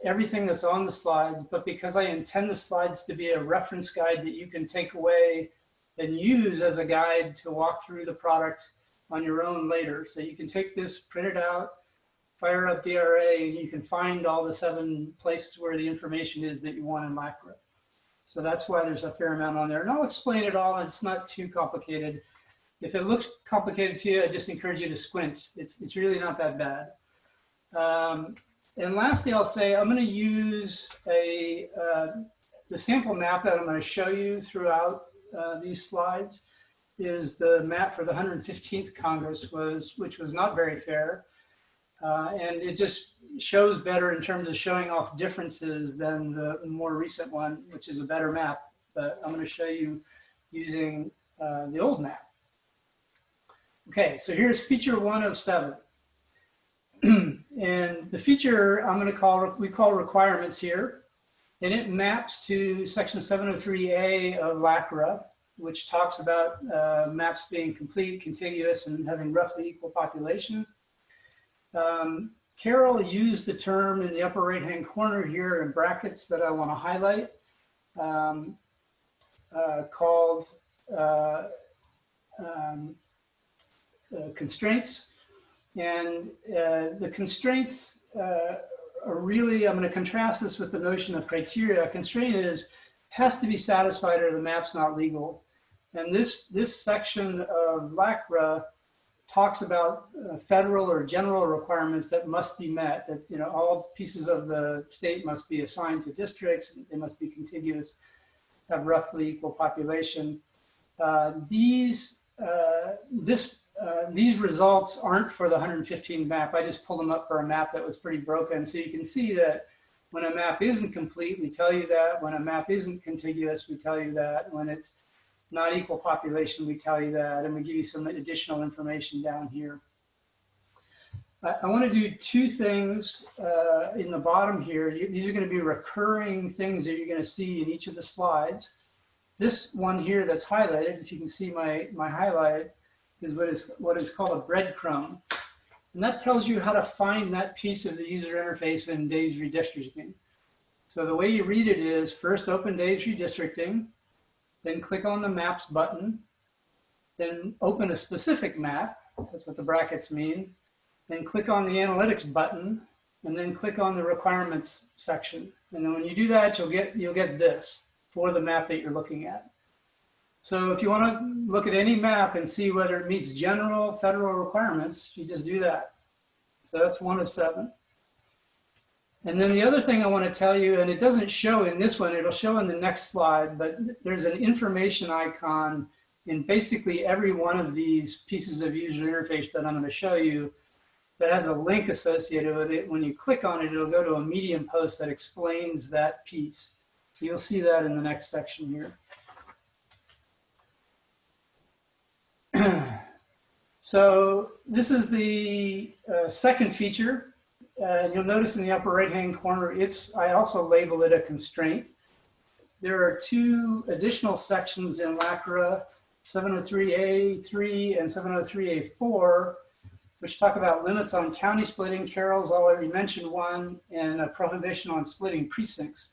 everything that's on the slides, but because I intend the slides to be a reference guide that you can take away and use as a guide to walk through the product on your own later. So you can take this, print it out, fire up DRA, and you can find all the 7 places where the information is that you want in LACRA. So that's why there's a fair amount on there. And I'll explain it all. It's not too complicated. If it looks complicated to you, I just encourage you to squint. It's really not that bad. And lastly, I'll say I'm going to use the sample map that I'm going to show you throughout these slides is the map for the 115th Congress, which was not very fair. And it just shows better in terms of showing off differences than the more recent one, which is a better map. But I'm going to show you using the old map. Okay, so here's feature 1 of 7. And the feature we call requirements here. And it maps to section 703A of LACRA, which talks about maps being complete, contiguous, and having roughly equal population. Carol used the term in the upper right-hand corner here in brackets that I want to highlight, called constraints. And the constraints are really, I'm going to contrast this with the notion of criteria. A constraint has to be satisfied or the map's not legal. And this section of LACRA talks about federal or general requirements that must be met, that all pieces of the state must be assigned to districts, they must be contiguous, have roughly equal population. These results aren't for the 115 map. I just pulled them up for a map that was pretty broken. So you can see that when a map isn't complete, we tell you that. When a map isn't contiguous, we tell you that. When it's not equal population, we tell you that, and we give you some additional information down here. I want to do 2 things in the bottom here. These are going to be recurring things that you're going to see in each of the slides. This one here that's highlighted, if you can see my highlight, is what is called a breadcrumb. And that tells you how to find that piece of the user interface in Dave's Redistricting. So the way you read it is first open Dave's Redistricting, then click on the Maps button, then open a specific map, that's what the brackets mean, then click on the Analytics button, and then click on the Requirements section. And then when you do that, you'll get this for the map that you're looking at. So if you want to look at any map and see whether it meets general federal requirements, you just do that. So that's 1 of 7. And then the other thing I want to tell you, and it doesn't show in this one, it'll show in the next slide, but there's an information icon in basically every one of these pieces of user interface that I'm going to show you that has a link associated with it. When you click on it, it'll go to a Medium post that explains that piece. So you'll see that in the next section here. So this is the second feature. You'll notice in the upper right-hand corner, I also label it a constraint. There are 2 additional sections in LACRA, 703A3 and 703A4, which talk about limits on county splitting. Carol's already mentioned one, and a prohibition on splitting precincts.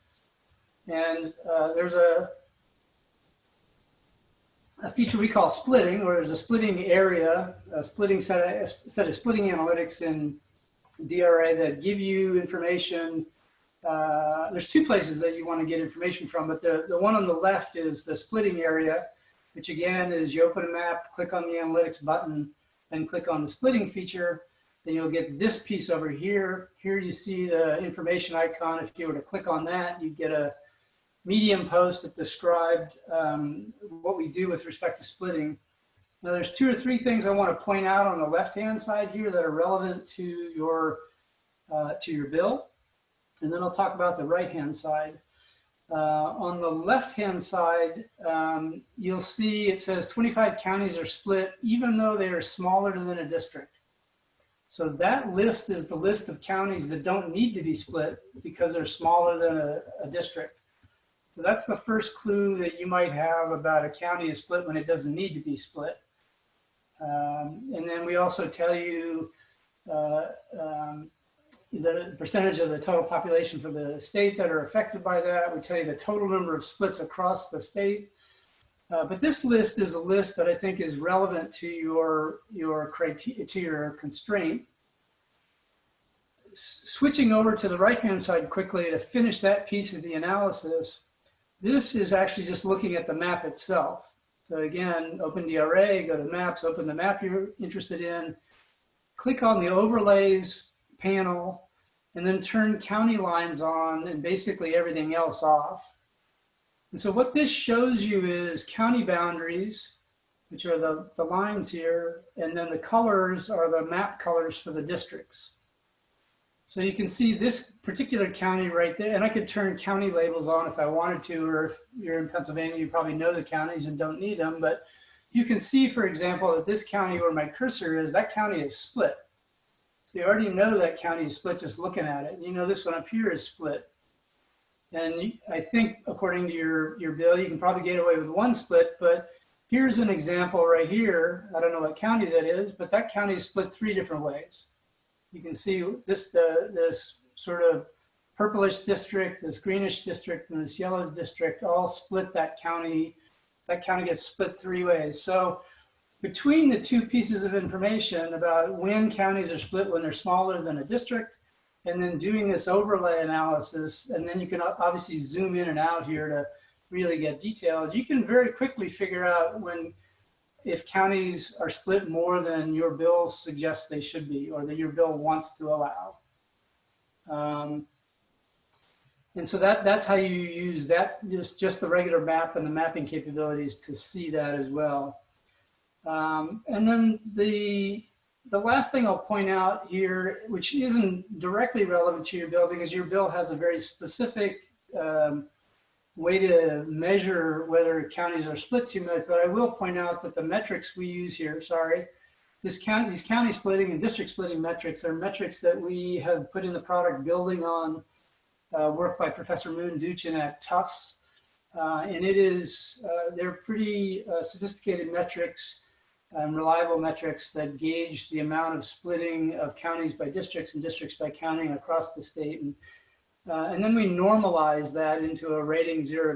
And there's a feature we call splitting, or there's a splitting area, a splitting set of splitting analytics in DRA that give you information. There's 2 places that you want to get information from, but the one on the left is the splitting area, which again is you open a map, click on the analytics button, and click on the splitting feature, then you'll get this piece over here. Here you see the information icon. If you were to click on that, you get a Medium post that described what we do with respect to splitting. Now there's 2 or 3 things I want to point out on the left-hand side here that are relevant to your bill, and then I'll talk about the right-hand side. On the left-hand side, you'll see it says 25 counties are split even though they are smaller than a district. So that list is the list of counties that don't need to be split because they're smaller than a district. So that's the first clue that you might have about a county is split when it doesn't need to be split. And then we also tell you the percentage of the total population for the state that are affected by that. We tell you the total number of splits across the state. But this list is a list that I think is relevant to your constraint. Switching over to the right-hand side quickly to finish that piece of the analysis, this is actually just looking at the map itself. So again, open DRA, go to maps, open the map you're interested in, click on the overlays panel, and then turn county lines on and basically everything else off. And so what this shows you is county boundaries, which are the lines here, and then the colors are the map colors for the districts. So you can see this particular county right there, and I could turn county labels on if I wanted to, or if you're in Pennsylvania, you probably know the counties and don't need them, but you can see, for example, that this county where my cursor is, that county is split. So you already know that county is split just looking at it. You know this one up here is split. And I think according to your bill, you can probably get away with 1 split, but here's an example right here. I don't know what county that is, but that county is split 3 different ways. You can see this sort of purplish district, this greenish district, and this yellow district all split that county. That county gets split 3 ways. So between the 2 pieces of information about when counties are split when they're smaller than a district, and then doing this overlay analysis, and then you can obviously zoom in and out here to really get detailed, you can very quickly figure out if counties are split more than your bill suggests they should be, or that your bill wants to allow. And so that's how you use that, just the regular map and the mapping capabilities to see that as well. And then the last thing I'll point out here, which isn't directly relevant to your bill because your bill has a very specific way to measure whether counties are split too much, but I will point out that the metrics we use here, these county splitting and district splitting metrics are metrics that we have put in the product building on work by Professor Moon Duchin at Tufts. And they're pretty sophisticated metrics and reliable metrics that gauge the amount of splitting of counties by districts and districts by county across the state. And then we normalize that into a rating 0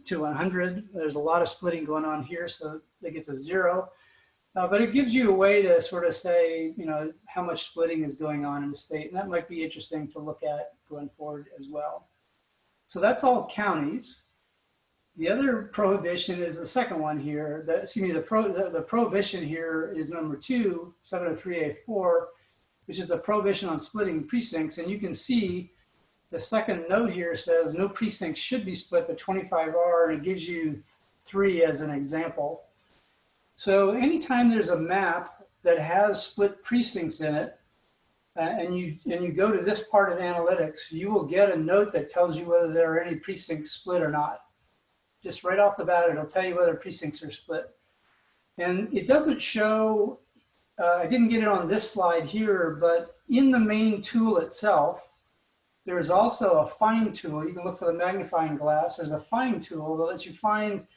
to 100. There's a lot of splitting going on here, so it gets a 0. But it gives you a way to sort of say, how much splitting is going on in the state. And that might be interesting to look at going forward as well. So that's all counties. The other prohibition is the second one here. The prohibition here is number 2, 703A4. which is a prohibition on splitting precincts. And you can see the second note here says no precincts should be split but 25R, and it gives you 3 as an example. So anytime there's a map that has split precincts in it, and you go to this part of analytics, you will get a note that tells you whether there are any precincts split or not. Just right off the bat, it'll tell you whether precincts are split. And it doesn't show, I didn't get it on this slide here, but in the main tool itself, there is also a find tool. You can look for the magnifying glass. There's a find tool that lets you find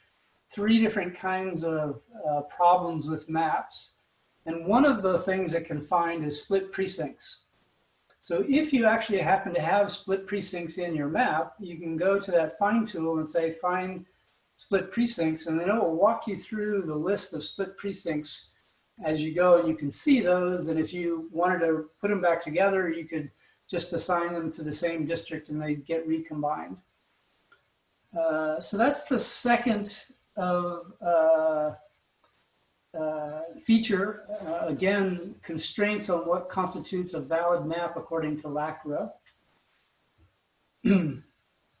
3 different kinds of problems with maps. And one of the things it can find is split precincts. So if you actually happen to have split precincts in your map, you can go to that find tool and say find split precincts, and then it will walk you through the list of split precincts as you go, and you can see those. And if you wanted to put them back together, you could just assign them to the same district and they get recombined. So that's the second of feature. Again, constraints on what constitutes a valid map according to LACRA.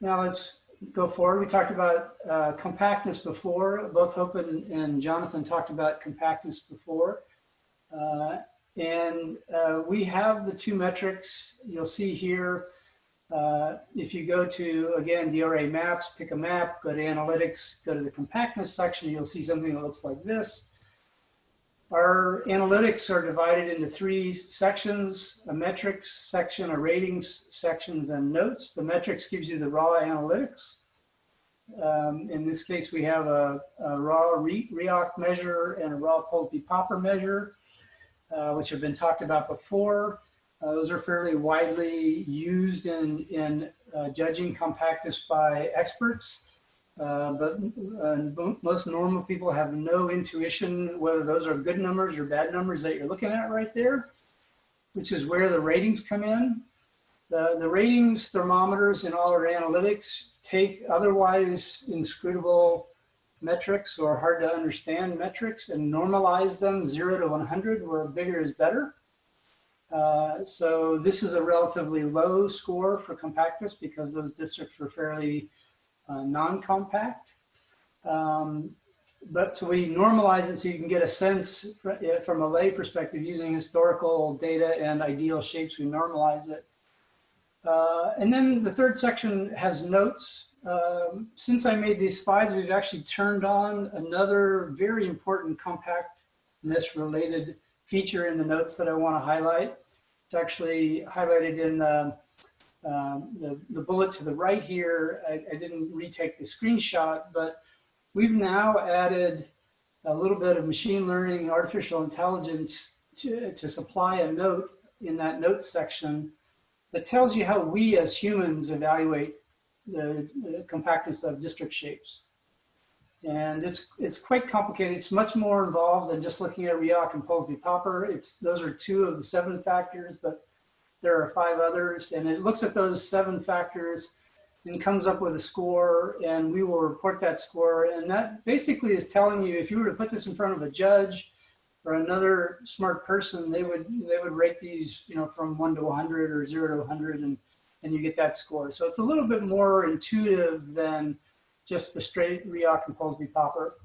Now let's go forward. We talked about compactness before. Both Hope and Jonathan talked about compactness before. We have the 2 metrics you'll see here. If you go to, again, DRA maps, pick a map, go to analytics, go to the compactness section, you'll see something that looks like this. Our analytics are divided into 3 sections: a metrics section, a ratings sections, and notes. The metrics gives you the raw analytics. In this case, we have a raw REOC measure and a raw Polsby-Popper measure, which have been talked about before. Those are fairly widely used in judging compactness by experts. But most normal people have no intuition whether those are good numbers or bad numbers that you're looking at right there, which is where the ratings come in. The ratings thermometers in all our analytics take otherwise inscrutable metrics or hard to understand metrics and normalize them 0 to 100, where bigger is better. So this is a relatively low score for compactness because those districts were fairly non-compact. But so we normalize it so you can get a sense from a lay perspective using historical data and ideal shapes. We normalize it. And then the third section has notes. Since I made these slides, we've actually turned on another very important compactness related feature in the notes that I want to highlight. It's actually highlighted in the bullet to the right here. I didn't retake the screenshot, but we've now added a little bit of machine learning, artificial intelligence to supply a note in that notes section that tells you how we as humans evaluate the compactness of district shapes. And it's quite complicated. It's much more involved than just looking at REOC and Polsby-Popper. Those are 2 of the 7 factors, but there are 5 others. And it looks at those 7 factors and comes up with a score, and we will report that score. And that basically is telling you, if you were to put this in front of a judge or another smart person, they would rate these, from 1 to 100 or 0 to 100, and you get that score. So it's a little bit more intuitive than just the straight REOC and Polsby-Popper.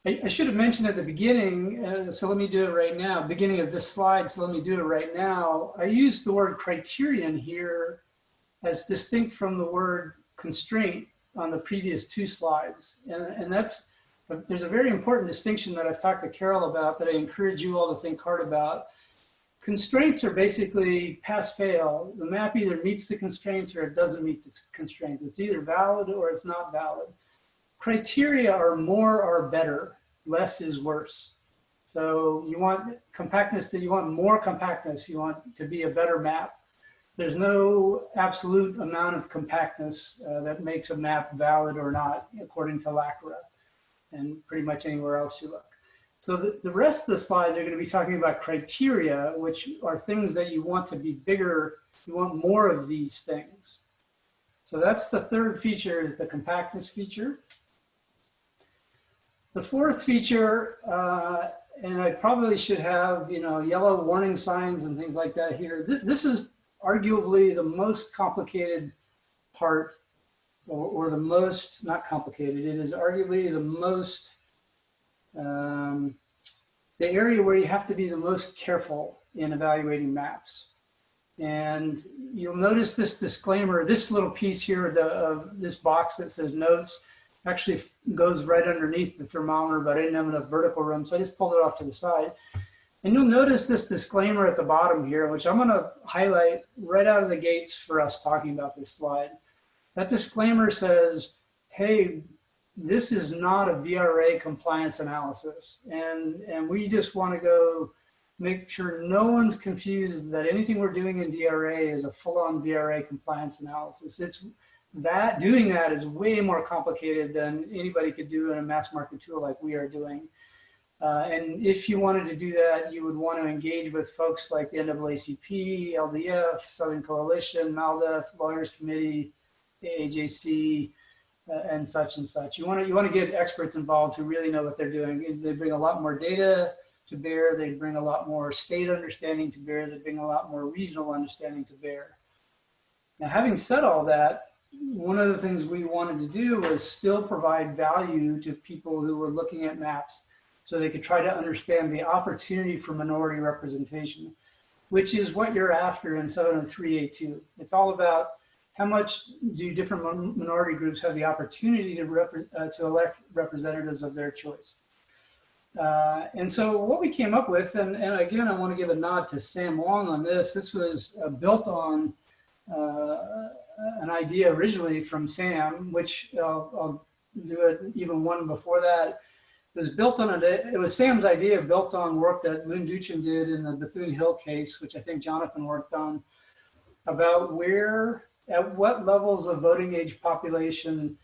I should have mentioned at the beginning, so let me do it right now, beginning of this slide, so let me do it right now. I used the word criterion here as distinct from the word constraint on the previous 2 slides. And there's a very important distinction that I've talked to Carol about that I encourage you all to think hard about. Constraints are basically pass-fail. The map either meets the constraints or it doesn't meet the constraints. It's either valid or it's not valid. Criteria are more or better, less is worse. So you want compactness, you want more compactness, you want to be a better map. There's no absolute amount of compactness that makes a map valid or not, according to LACRA, and pretty much anywhere else you look. So the rest of the slides are going to be talking about criteria, which are things that you want to be bigger. You want more of these things. So that's the third feature, is the compactness feature. The fourth feature and I probably should have, yellow warning signs and things like that here. This is arguably the most complicated part, or the most, not complicated, it is arguably the most, the area where you have to be the most careful in evaluating maps. And you'll notice this disclaimer, this little piece here of this box that says notes actually goes right underneath the thermometer, but I didn't have enough vertical room, so I just pulled it off to the side. And you'll notice this disclaimer at the bottom here, which I'm gonna highlight right out of the gates for us talking about this slide. That disclaimer says, hey, this is not a VRA compliance analysis. And we just wanna go make sure no one's confused that anything we're doing in DRA is a full-on VRA compliance analysis. It's that, doing that is way more complicated than anybody could do in a mass market tool like we are doing. And if you wanted to do that, you would want to engage with folks like the NAACP, LDF, Southern Coalition, MALDEF, Lawyers Committee, AAJC, and such and such. You want to get experts involved who really know what they're doing. They bring a lot more data to bear. They bring a lot more state understanding to bear. They bring a lot more regional understanding to bear. Now, having said all that, one of the things we wanted to do was still provide value to people who were looking at maps so they could try to understand the opportunity for minority representation, which is what you're after in 703A2. It's all about how much do different minority groups have the opportunity to elect representatives of their choice. And so what we came up with, and again, I want to give a nod to Sam Wong on this. This was built on an idea originally from Sam, which I'll do it even one before that. It was built on it was Sam's idea, built on work that Lynn Duchin did in the Bethune Hill case, which I think Jonathan worked on, about at what levels of voting age population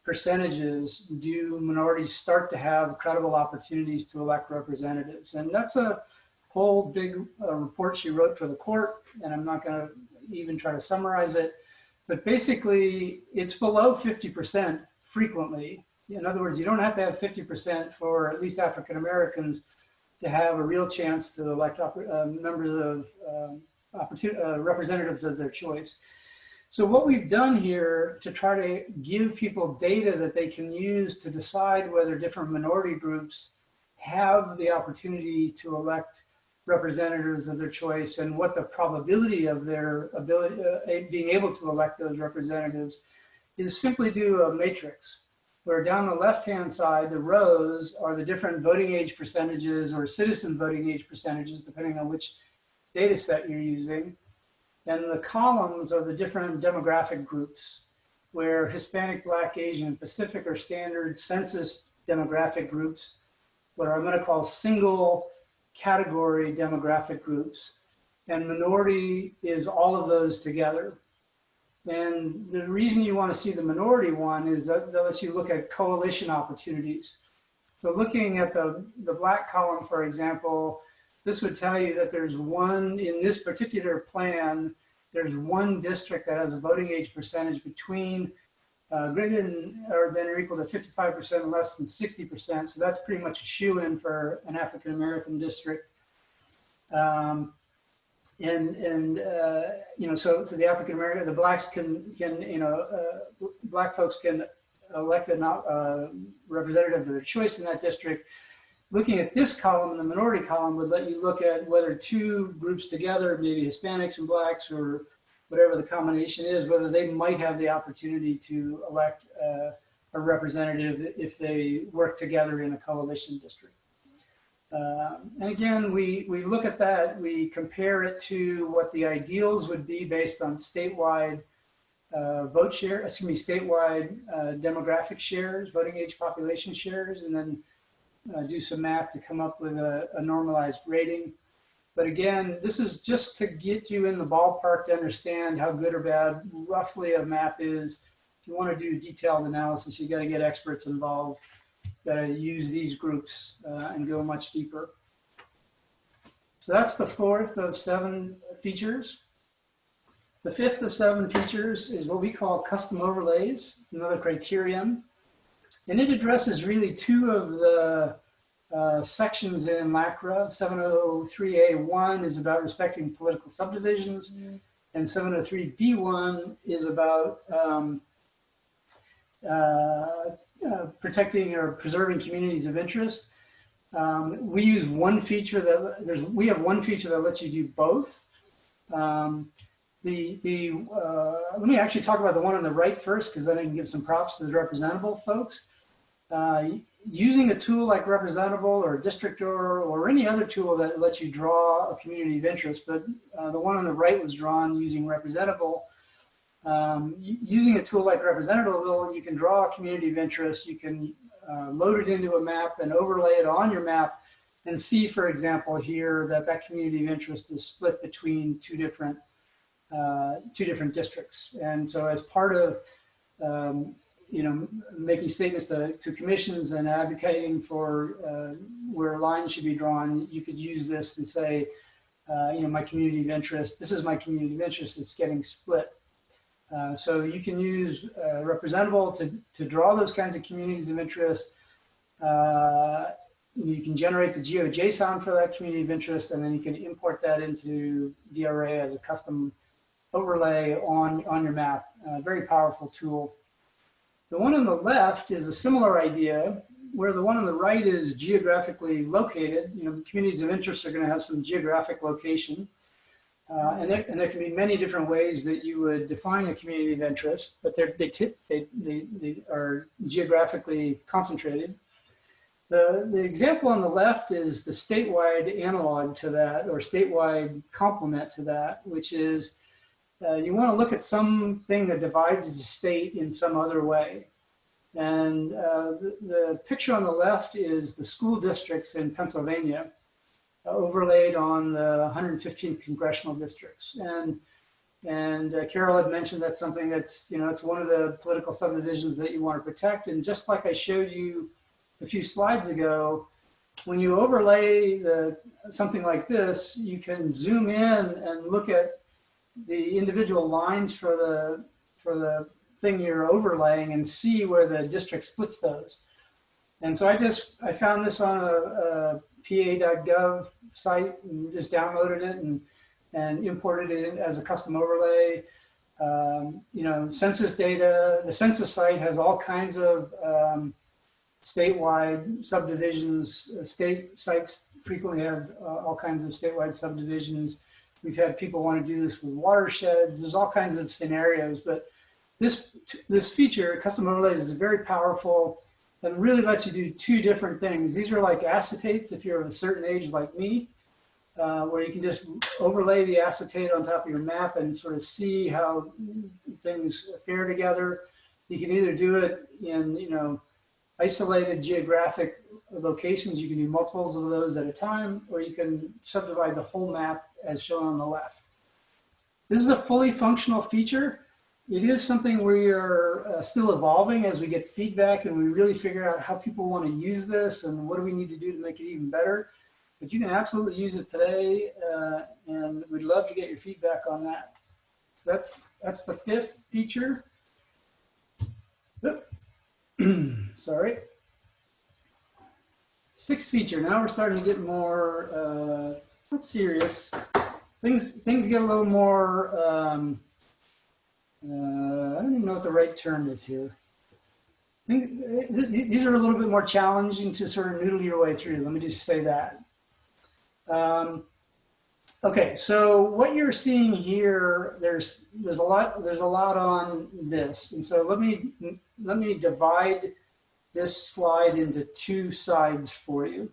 percentages do minorities start to have credible opportunities to elect representatives. And that's a whole big report she wrote for the court, and I'm not going to even try to summarize it. But basically, it's below 50% frequently. In other words, you don't have to have 50% for at least African Americans to have a real chance to elect members of representatives of their choice. So what we've done here to try to give people data that they can use to decide whether different minority groups have the opportunity to elect representatives of their choice and what the probability of their ability being able to elect those representatives is simply do a matrix where down the left-hand side, the rows are the different voting age percentages or citizen voting age percentages, depending on which data set you're using. And the columns are the different demographic groups where Hispanic, Black, Asian, Pacific or standard census demographic groups, what I'm going to call single category demographic groups. And minority is all of those together. And the reason you want to see the minority one is that lets you look at coalition opportunities. So looking at the Black column, for example, this would tell you that there's one, in this particular plan, there's one district that has a voting age percentage between greater than or equal to 55% and less than 60%. So that's pretty much a shoe-in for an African-American district. So the African-American, the Blacks Black folks can elect a representative of their choice in that district. Looking at this column, the minority column would let you look at whether two groups together, maybe Hispanics and Blacks or whatever the combination is, whether they might have the opportunity to elect a representative if they work together in a coalition district. And again, we look at that, we compare it to what the ideals would be based on statewide statewide demographic shares, voting age population shares, and then do some math to come up with a normalized rating. But again, this is just to get you in the ballpark to understand how good or bad roughly a map is. If you want to do detailed analysis, you got to get experts involved. Got to use these groups and go much deeper. So that's the fourth of 7 features. The fifth of 7 features is what we call custom overlays, another criterion. And it addresses really 2 of the sections in LACRA. 703A1 is about respecting political subdivisions, and 703B1 is about protecting or preserving communities of interest. We use one feature that we have one feature that lets you do both. Let me actually talk about the one on the right first, because then I can give some props to the Representable folks. Using a tool like Representable or District or any other tool that lets you draw a community of interest, but the one on the right was drawn using Representable. Using a tool like Representable, you can draw a community of interest, you can load it into a map and overlay it on your map and see, for example, here that community of interest is split between two different districts. And so as part of making statements to commissions and advocating for where lines should be drawn, you could use this and say, my community of interest, this is my community of interest, it's getting split. So you can use Representable to draw those kinds of communities of interest. You can generate the GeoJSON for that community of interest, and then you can import that into DRA as a custom overlay on your map. Very powerful tool. The one on the left is a similar idea, where the one on the right is geographically located. Communities of interest are going to have some geographic location. And there can be many different ways that you would define a community of interest, but they are geographically concentrated. The example on the left is the statewide analog to that, or statewide complement to that, which is you want to look at something that divides the state in some other way. And the picture on the left is the school districts in Pennsylvania, overlaid on the 115th congressional districts. And Carol had mentioned that's something that's, it's one of the political subdivisions that you want to protect. And just like I showed you a few slides ago, when you overlay something like this, you can zoom in and look at the individual lines for the thing you're overlaying and see where the district splits those. And so I found this on a pa.gov site and just downloaded it and imported it in as a custom overlay. Census data, the census site has all kinds of statewide subdivisions. State sites frequently have all kinds of statewide subdivisions. We've had people want to do this with watersheds. There's all kinds of scenarios, but this feature, custom overlays, is very powerful and really lets you do two different things. These are like acetates if you're of a certain age like me, where you can just overlay the acetate on top of your map and sort of see how things pair together. You can either do it in isolated geographic locations. You can do multiples of those at a time, or you can subdivide the whole map as shown on the left. This is a fully functional feature. It is something we are still evolving as we get feedback and we really figure out how people want to use this and what do we need to do to make it even better. But you can absolutely use it today, and we'd love to get your feedback on that. So that's the fifth feature. Sorry. Sixth feature. Now we're starting to get more not serious. Things get a little more. I don't even know what the right term is here. These are a little bit more challenging to sort of noodle your way through. Let me just say that. Okay, so what you're seeing here, there's a lot on this, and so let me divide this slide into two sides for you.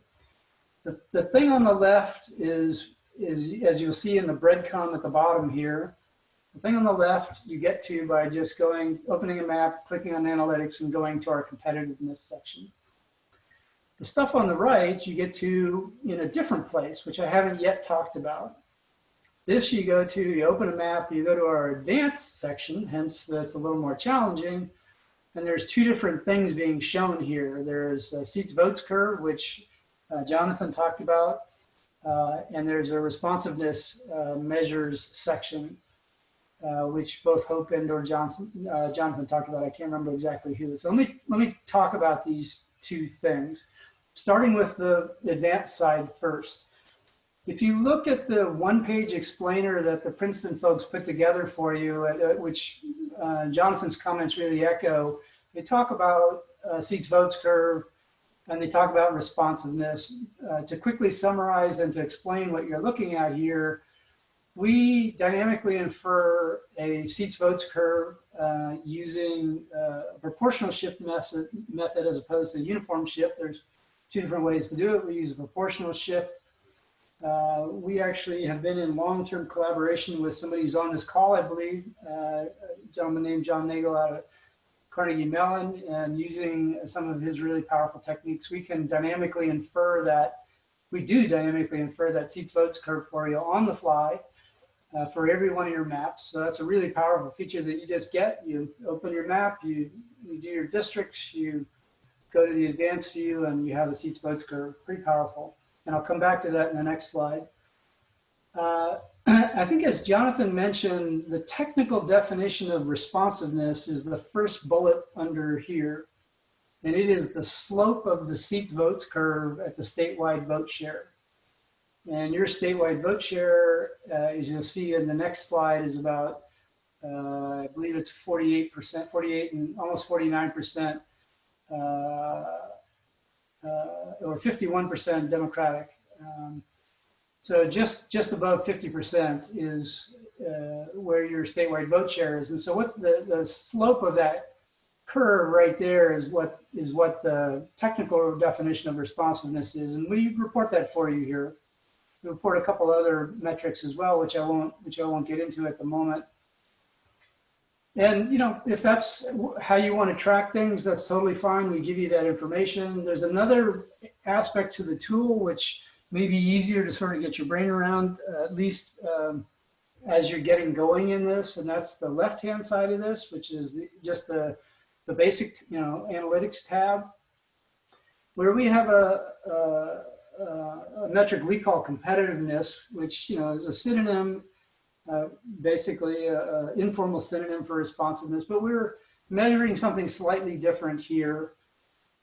The thing on the left is as you'll see in the breadcrumb at the bottom here. The thing on the left you get to by just opening a map, clicking on analytics, and going to our competitiveness section. The stuff on the right you get to in a different place, which I haven't yet talked about. This you open a map, you go to our advanced section, hence that's a little more challenging. And there's two different things being shown here. There's a seats votes curve, which Jonathan talked about, and there's a responsiveness measures section, which both Hope and or Jonathan talked about. I can't remember exactly who. So let me talk about these two things. starting with the advanced side first. If you look at the one-page explainer that the Princeton folks put together for you, which Jonathan's comments really echo, they talk about seats votes curve, and they talk about responsiveness. To quickly summarize and to explain what you're looking at here, we dynamically infer a seats votes curve using a proportional shift method as opposed to a uniform shift. There's two different ways to do it. We use a proportional shift. We actually have been in long-term collaboration with somebody who's on this call, I believe, a gentleman named John Nagel out of Carnegie Mellon, and using some of his really powerful techniques, we can dynamically infer that, seats votes curve for you on the fly for every one of your maps. So that's a really powerful feature that you just get. You open your map, you do your districts, you go to the advanced view, and you have a seats votes curve. Pretty powerful. And I'll come back to that in the next slide. I think as Jonathan mentioned, the technical definition of responsiveness is the first bullet under here. And it is the slope of the seats votes curve at the statewide vote share. And your statewide vote share, as you'll see in the next slide, is about, I believe it's 48%, 48 and almost 49%, or 51% Democratic. So just above 50% is where your statewide vote share is. And so what the slope of that curve right there is what the technical definition of responsiveness is. And we report that for you here. We report a couple other metrics as well, which I won't get into at the moment. And you know, if that's how you want to track things, that's totally fine. We give you that information. There's another aspect to the tool which may be easier to sort of get your brain around, at least as you're getting going in this, and that's the left-hand side of this, which is just the basic, you know, analytics tab, where we have a metric we call competitiveness, which, you know, is a synonym, basically an informal synonym for responsiveness, but we're measuring something slightly different here.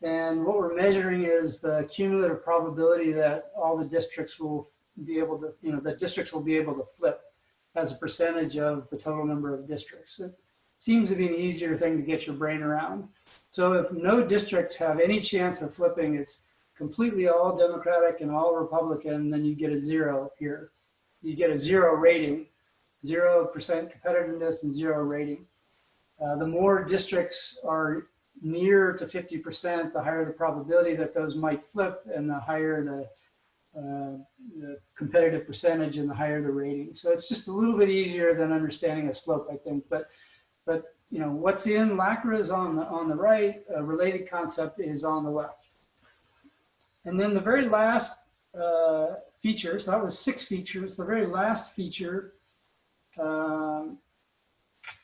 And what we're measuring is the cumulative probability that all the districts will be able to, you know, the districts will be able to flip as a percentage of the total number of districts. It seems to be an easier thing to get your brain around. So if no districts have any chance of flipping, it's completely all Democratic and all Republican, then you get a 0 here. You get a 0 rating, 0% competitiveness and 0 rating. The more districts are near to 50%, the higher the probability that those might flip, and the higher the competitive percentage and the higher the rating. So it's just a little bit easier than understanding a slope, I think. But you know, what's in LACRA is on the right, a related concept is on the left. And then the very last feature, so that was 6 features, the very last feature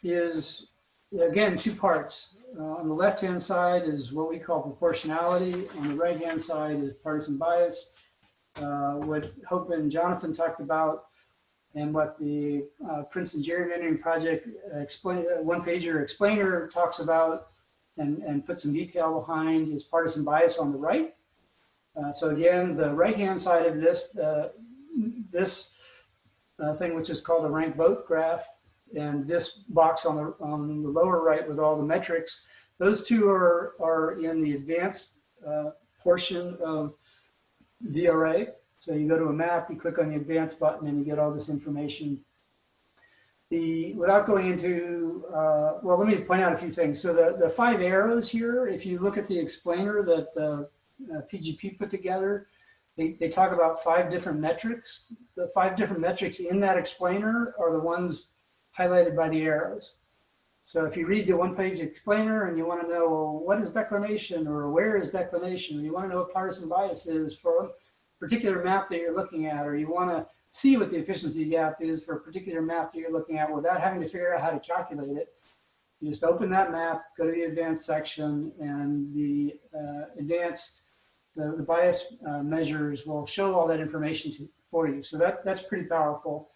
is, again, 2 parts. On the left-hand side is what we call proportionality. On the right-hand side is partisan bias. What Hope and Jonathan talked about, and what the Princeton Gerrymandering Project one-pager explainer talks about and put some detail behind is partisan bias on the right. So again, the right-hand side of this, thing, which is called a rank vote graph, and this box on the lower right with all the metrics, those two are in the advanced portion of DRA. So you go to a map, you click on the advanced button, and you get all this information. Without going into, well, let me point out a few things. So the 5 arrows here, if you look at the explainer that PGP put together, they talk about 5 different metrics. The 5 different metrics in that explainer are the ones highlighted by the arrows. So if you read the one-page explainer and you want to know, well, what is declination, or where is declination, or you want to know what partisan bias is for a particular map that you're looking at, or you want to see what the efficiency gap is for a particular map that you're looking at without having to figure out how to calculate it, you just open that map, go to the advanced section, and the the bias measures will show all that information for you. So that's pretty powerful.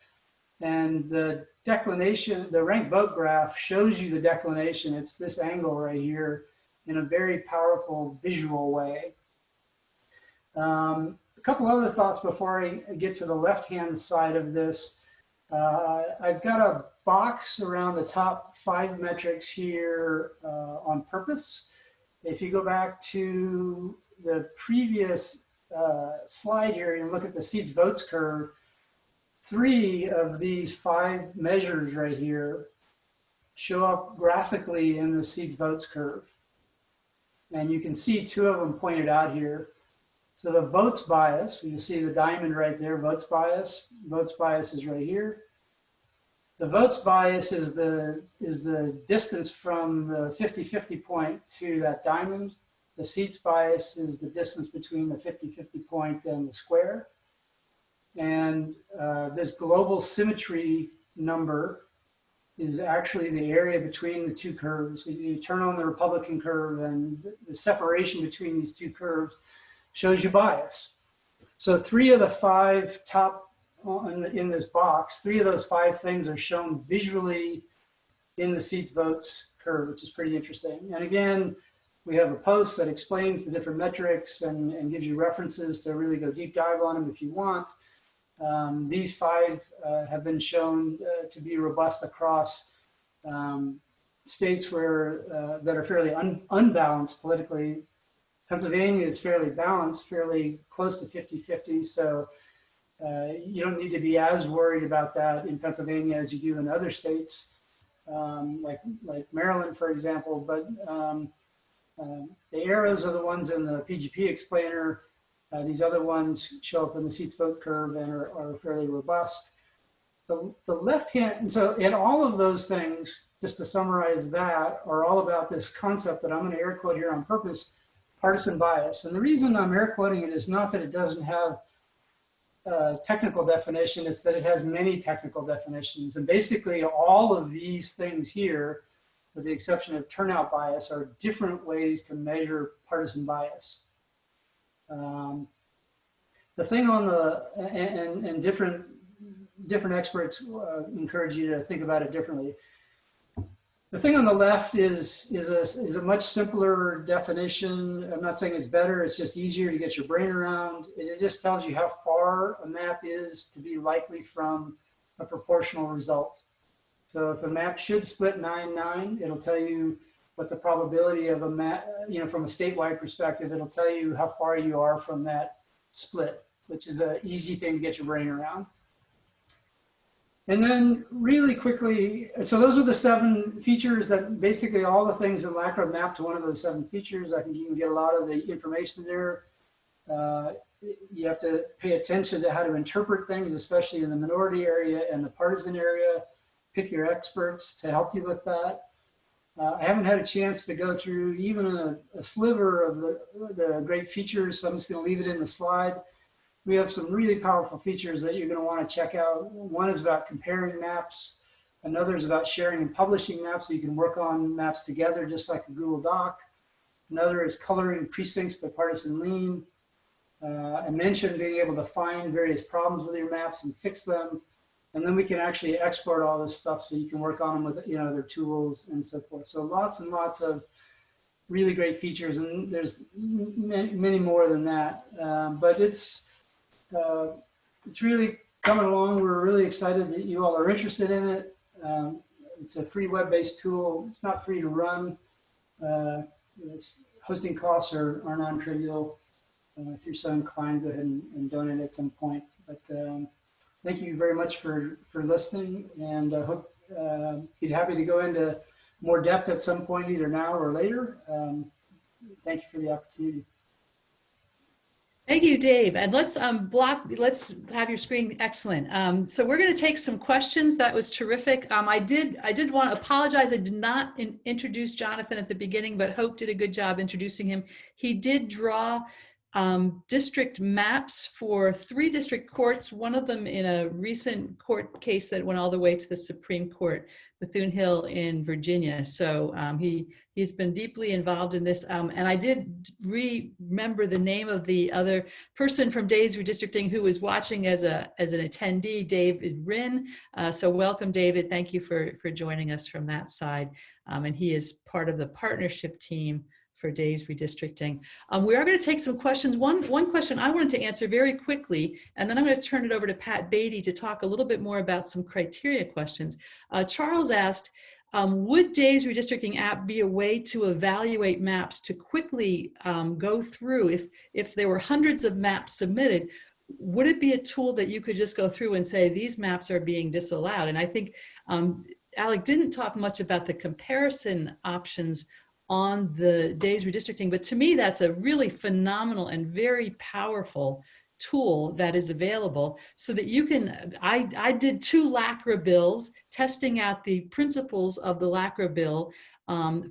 And the declination, the rank vote graph shows you the declination. It's this angle right here in a very powerful visual way. A couple other thoughts before I get to the left-hand side of this. I've got a box around the top 5 metrics here on purpose. If you go back to the previous slide here and look at the seats votes curve, 3 of these 5 measures right here show up graphically in the seats votes curve. And you can see 2 of them pointed out here. So the votes bias, you see the diamond right there, votes bias is right here. The votes bias is the distance from the 50-50 point to that diamond. The seats bias is the distance between the 50-50 point and the square. And this global symmetry number is actually the area between the 2 curves. You turn on the Republican curve and the separation between these 2 curves shows you bias. So 3 of the 5 top in this box, 3 of those 5 things are shown visually in the seats votes curve, which is pretty interesting. And again, we have a post that explains the different metrics and gives you references to really go deep dive on them if you want. These 5 have been shown to be robust across states where that are fairly unbalanced politically. Pennsylvania is fairly balanced, fairly close to 50-50. So you don't need to be as worried about that in Pennsylvania as you do in other states, like Maryland, for example. But the arrows are the ones in the PGP explainer. These other ones show up in the seats vote curve and are fairly robust. The left hand, and so in all of those things, just to summarize that, are all about this concept that I'm going to air quote here on purpose, partisan bias. And the reason I'm air quoting it is not that it doesn't have a technical definition, it's that it has many technical definitions. And basically all of these things here, with the exception of turnout bias, are different ways to measure partisan bias. The thing on the, and different experts encourage you to think about it differently. The thing on the left is a much simpler definition. I'm not saying it's better, it's just easier to get your brain around. It just tells you how far a map is to be likely from a proportional result. So if a map should split 9-9, it'll tell you what the probability of a map, from a statewide perspective, it'll tell you how far you are from that split, which is an easy thing to get your brain around. And then really quickly, so those are the 7 features that basically all the things in LACRA map to one of those 7 features. I think you can get a lot of the information there. You have to pay attention to how to interpret things, especially in the minority area and the partisan area. Pick your experts to help you with that. I haven't had a chance to go through even a sliver of the great features, so I'm just going to leave it in the slide. We have some really powerful features that you're going to want to check out. One is about comparing maps. Another is about sharing and publishing maps, so you can work on maps together just like a Google Doc. Another is coloring precincts by partisan lean. I mentioned being able to find various problems with your maps and fix them. And then we can actually export all this stuff so you can work on them with other tools and so forth. So lots and lots of really great features, and there's many more than that. But it's really coming along. We're really excited that you all are interested in it. It's a free web-based tool. It's not free to run. Hosting costs are non-trivial. If you're so inclined, go ahead and donate at some point. But thank you very much for listening, and I hope be happy to go into more depth at some point, either now or later. Thank you for the opportunity. Thank you, Dave. And let's have your screen. Excellent. So we're going to take some questions. That was terrific. I did want to apologize. I did not introduce Jonathan at the beginning, but Hope did a good job introducing him. He did draw district maps for 3 district courts, one of them in a recent court case that went all the way to the Supreme Court, Bethune Hill in Virginia. So he's been deeply involved in this. And I did remember the name of the other person from Dave's Redistricting who was watching as an attendee, David Rinn. So welcome, David. Thank you for joining us from that side. And he is part of the partnership team days redistricting. We are going to take some questions. One question I wanted to answer very quickly, and then I'm going to turn it over to Pat Beaty to talk a little bit more about some criteria questions. Charles asked, would Days Redistricting app be a way to evaluate maps to quickly go through if there were hundreds of maps submitted? Would it be a tool that you could just go through and say these maps are being disallowed? And I think Alec didn't talk much about the comparison options on the Days Redistricting, but to me that's a really phenomenal and very powerful tool that is available so that you can, I did 2 LACRA bills testing out the principles of the LACRA bill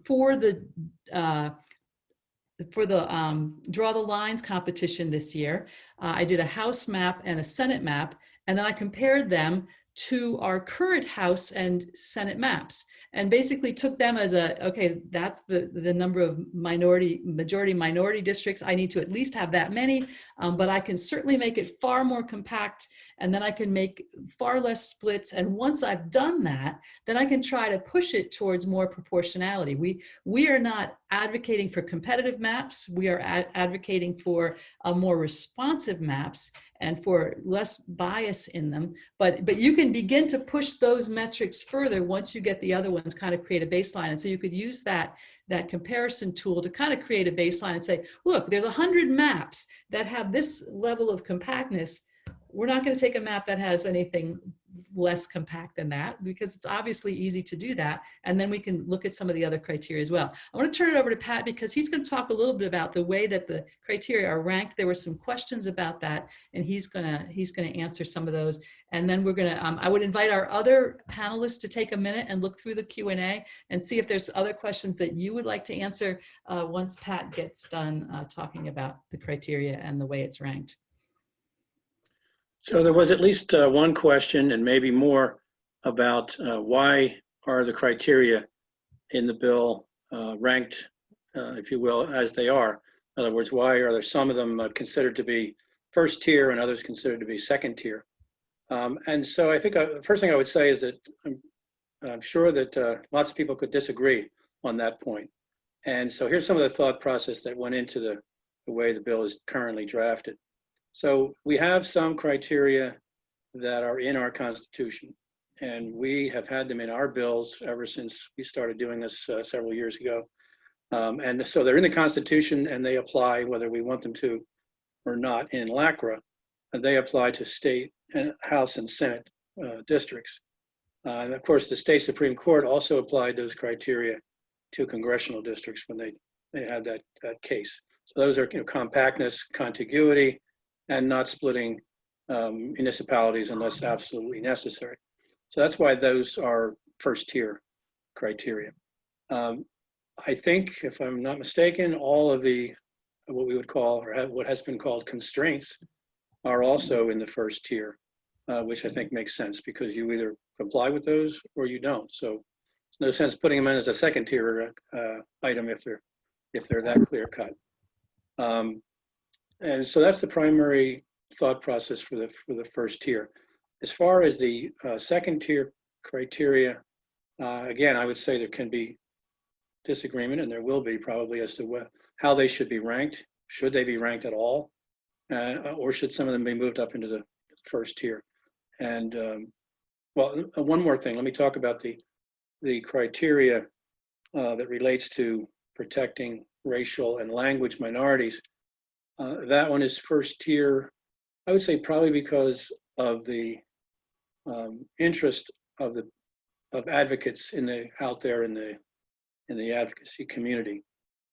for the Draw the Lines competition this year. I did a House map and a Senate map, and then I compared them to our current House and Senate maps, and basically took them as okay, that's the number of majority minority districts. I need to at least have that many, but I can certainly make it far more compact, and then I can make far less splits. And once I've done that, then I can try to push it towards more proportionality. We are not advocating for competitive maps. We are advocating for more responsive maps and for less bias in them. But you can begin to push those metrics further once you get the other ones kind of create a baseline. And so you could use that comparison tool to kind of create a baseline and say, look, there's 100 maps that have this level of compactness. We're not going to take a map that has anything less compact than that, because it's obviously easy to do that. And then we can look at some of the other criteria as well. I want to turn it over to Pat because he's going to talk a little bit about the way that the criteria are ranked. There were some questions about that, and he's going to answer some of those. And then we're going to, I would invite our other panelists to take a minute and look through the Q&A and see if there's other questions that you would like to answer once Pat gets done talking about the criteria and the way it's ranked. So there was at least one question, and maybe more, about why are the criteria in the bill ranked, if you will, as they are. In other words, why are there some of them considered to be first tier and others considered to be second tier? And so I think the first thing I would say is that I'm sure that lots of people could disagree on that point. And so here's some of the thought process that went into the way the bill is currently drafted. So we have some criteria that are in our Constitution, and we have had them in our bills ever since we started doing this several years ago. And so they're in the Constitution, and they apply whether we want them to or not in LACRA, and they apply to state and House and Senate districts. And of course, the state Supreme Court also applied those criteria to congressional districts when they had that case. So those are compactness, contiguity, and not splitting municipalities unless absolutely necessary. So that's why those are first tier criteria. I think, if I'm not mistaken, all of the, what we would call, or what has been called constraints, are also in the first tier, which I think makes sense because you either comply with those or you don't. So there's no sense putting them in as a second tier item if they're that clear cut. And so that's the primary thought process for the first tier. As far as the second tier criteria, again, I would say there can be disagreement, and there will be probably, as to how they should be ranked. Should they be ranked at all? Or should some of them be moved up into the first tier? And well, one more thing, let me talk about the criteria that relates to protecting racial and language minorities. That one is first tier, I would say probably because of the interest of advocates out there in the advocacy community.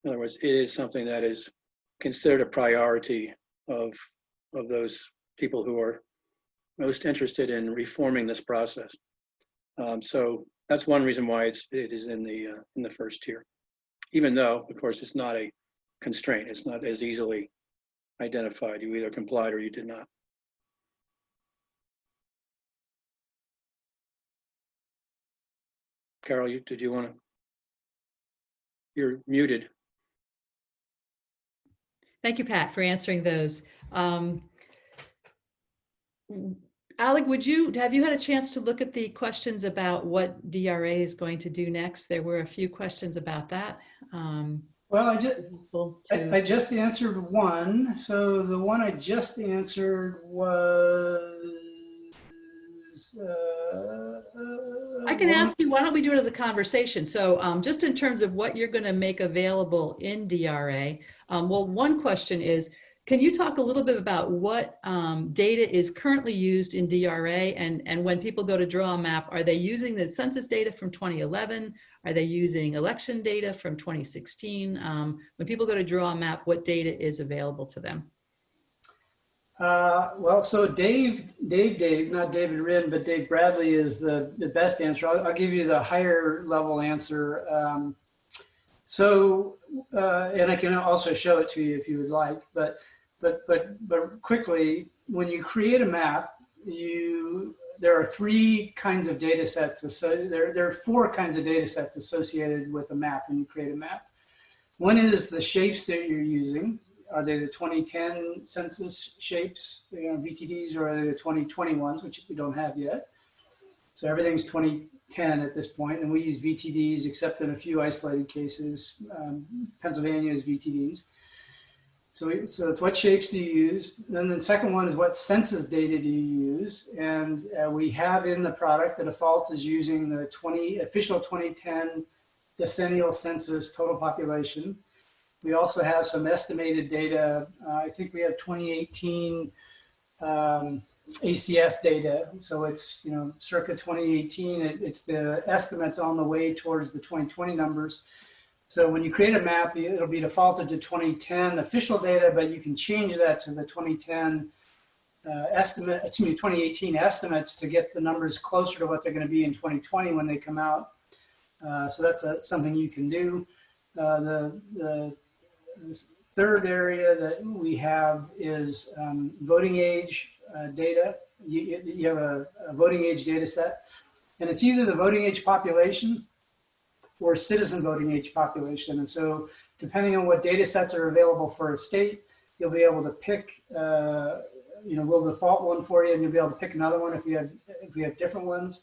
In other words, it is something that is considered a priority of those people who are most interested in reforming this process. So that's one reason why it is in the first tier, even though, of course, it's not a constraint. It's not as easily identified. You either complied or you did not. Carol, did you want to? You're muted. Thank you, Pat, for answering those. Alec, have you had a chance to look at the questions about what DRA is going to do next? There were a few questions about that. Well, Helpful to- I just answered one. So the one I just answered was. I can ask you, why don't we do it as a conversation? So just in terms of what you're going to make available in DRA, well, one question is, can you talk a little bit about what data is currently used in DRA, and when people go to draw a map, are they using the census data from 2011? Are they using election data from 2016? When people go to draw a map, what data is available to them? Well, so Dave, not David Wren, but Dave Bradley is the best answer. I'll give you the higher level answer. And I can also show it to you if you would like, but quickly, when you create a map, there are three kinds of data sets. So there are four kinds of data sets associated with a map when you create a map. One is the shapes that you're using. Are they the 2010 census shapes, VTDs, or are they the 2020 ones, which we don't have yet? So everything's 2010 at this point, and we use VTDs except in a few isolated cases. Pennsylvania is VTDs. So it's what shapes do you use? Then the second one is what census data do you use? And we have in the product, the default is using the official 2010 decennial census total population. We also have some estimated data. I think we have 2018 ACS data. So it's, circa 2018, it's the estimates on the way towards the 2020 numbers. So when you create a map, it'll be defaulted to 2010 official data, but you can change that to the 2010 2018 estimates to get the numbers closer to what they're going to be in 2020 when they come out. So that's something you can do. The third area that we have is voting age data. You have a voting age data set, and it's either the voting age population or citizen voting age population. And so depending on what data sets are available for a state, you'll be able to pick, we'll default one for you, and you'll be able to pick another one if we have different ones.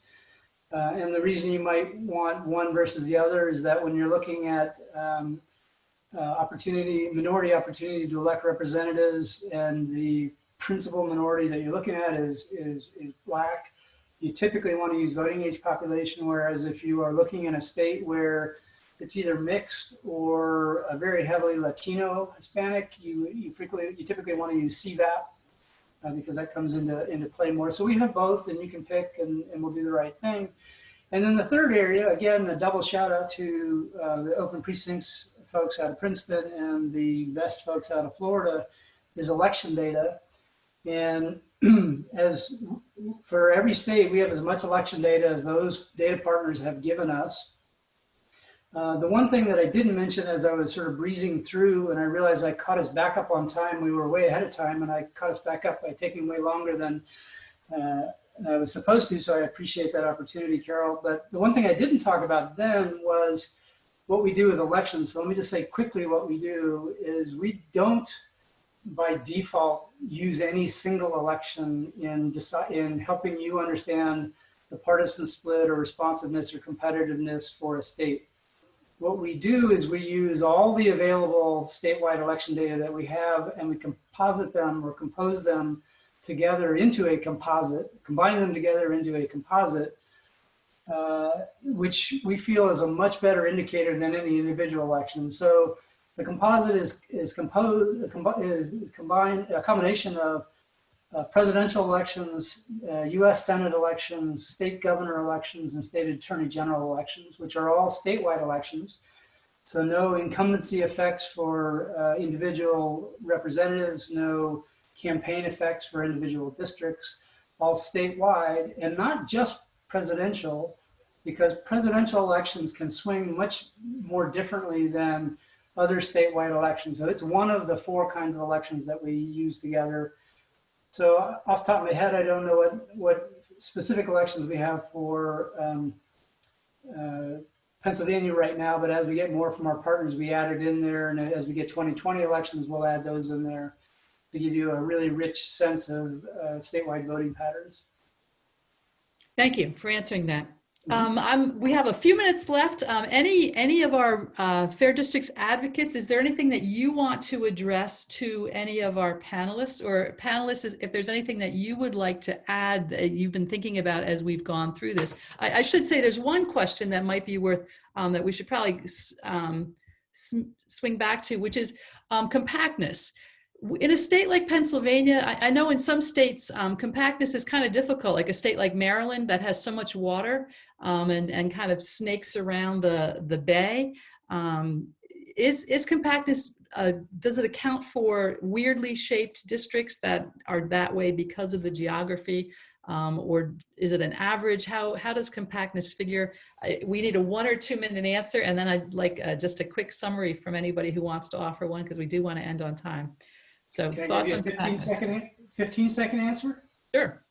And the reason you might want one versus the other is that when you're looking at minority opportunity to elect representatives, and the principal minority that you're looking at is Black, you typically want to use voting age population, whereas if you are looking in a state where it's either mixed or a very heavily Latino Hispanic, you typically want to use CVAP because that comes into play more. So we have both, and you can pick, and we'll do the right thing. And then the third area, again, a double shout out to the Open Precincts folks out of Princeton and the VEST folks out of Florida, is election data. And as for every state, we have as much election data as those data partners have given us. The one thing that I didn't mention as I was sort of breezing through, and I realized I caught us back up on time, we were way ahead of time, and I caught us back up by taking way longer than I was supposed to, so I appreciate that opportunity, Carol. But the one thing I didn't talk about then was what we do with elections. So let me just say quickly what we do is we don't, by default, use any single election in helping you understand the partisan split or responsiveness or competitiveness for a state. What we do is we use all the available statewide election data that we have, and we composite them or compose them together into a composite, combine them together into a composite, which we feel is a much better indicator than any individual election. So the composite is combined a combination of presidential elections, U.S. Senate elections, state governor elections, and state attorney general elections, which are all statewide elections. So no incumbency effects for individual representatives, no campaign effects for individual districts, all statewide, and not just presidential, because presidential elections can swing much more differently than other statewide elections. So it's one of the four kinds of elections that we use together. So off the top of my head, I don't know what specific elections we have for Pennsylvania right now, but as we get more from our partners, we add it in there. And as we get 2020 elections, we'll add those in there to give you a really rich sense of statewide voting patterns. Thank you for answering that. We have a few minutes left. Any of our Fair Districts advocates, is there anything that you want to address to any of our panelists, or panelists, if there's anything that you would like to add that you've been thinking about as we've gone through this? I should say there's one question that might be worth, that we should probably swing back to, which is compactness. In a state like Pennsylvania, I know in some states, compactness is kind of difficult, like a state like Maryland that has so much water and kind of snakes around the bay. Is compactness, does it account for weirdly shaped districts that are that way because of the geography? Or is it an average? How does compactness figure? We need a 1 or 2 minute answer, and then I'd like just a quick summary from anybody who wants to offer one, because we do want to end on time. So thoughts on compactness? 15-second answer? Sure.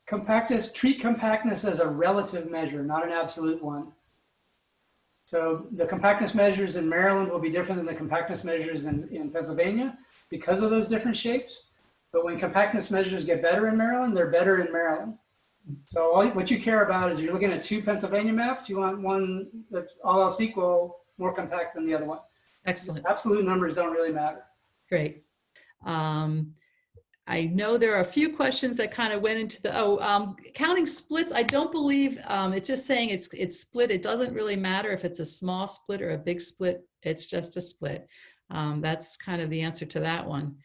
Compactness, treat compactness as a relative measure, not an absolute one. So the compactness measures in Maryland will be different than the compactness measures in Pennsylvania because of those different shapes. But when compactness measures get better in Maryland, they're better in Maryland. So what you care about is you're looking at 2 Pennsylvania maps, you want one that's all else equal, more compact than the other one. Excellent. Absolute numbers don't really matter. Great. I know there are a few questions that kind of went into the, counting splits. I don't believe, it's just saying it's split. It doesn't really matter if it's a small split or a big split. It's just a split. That's kind of the answer to that one.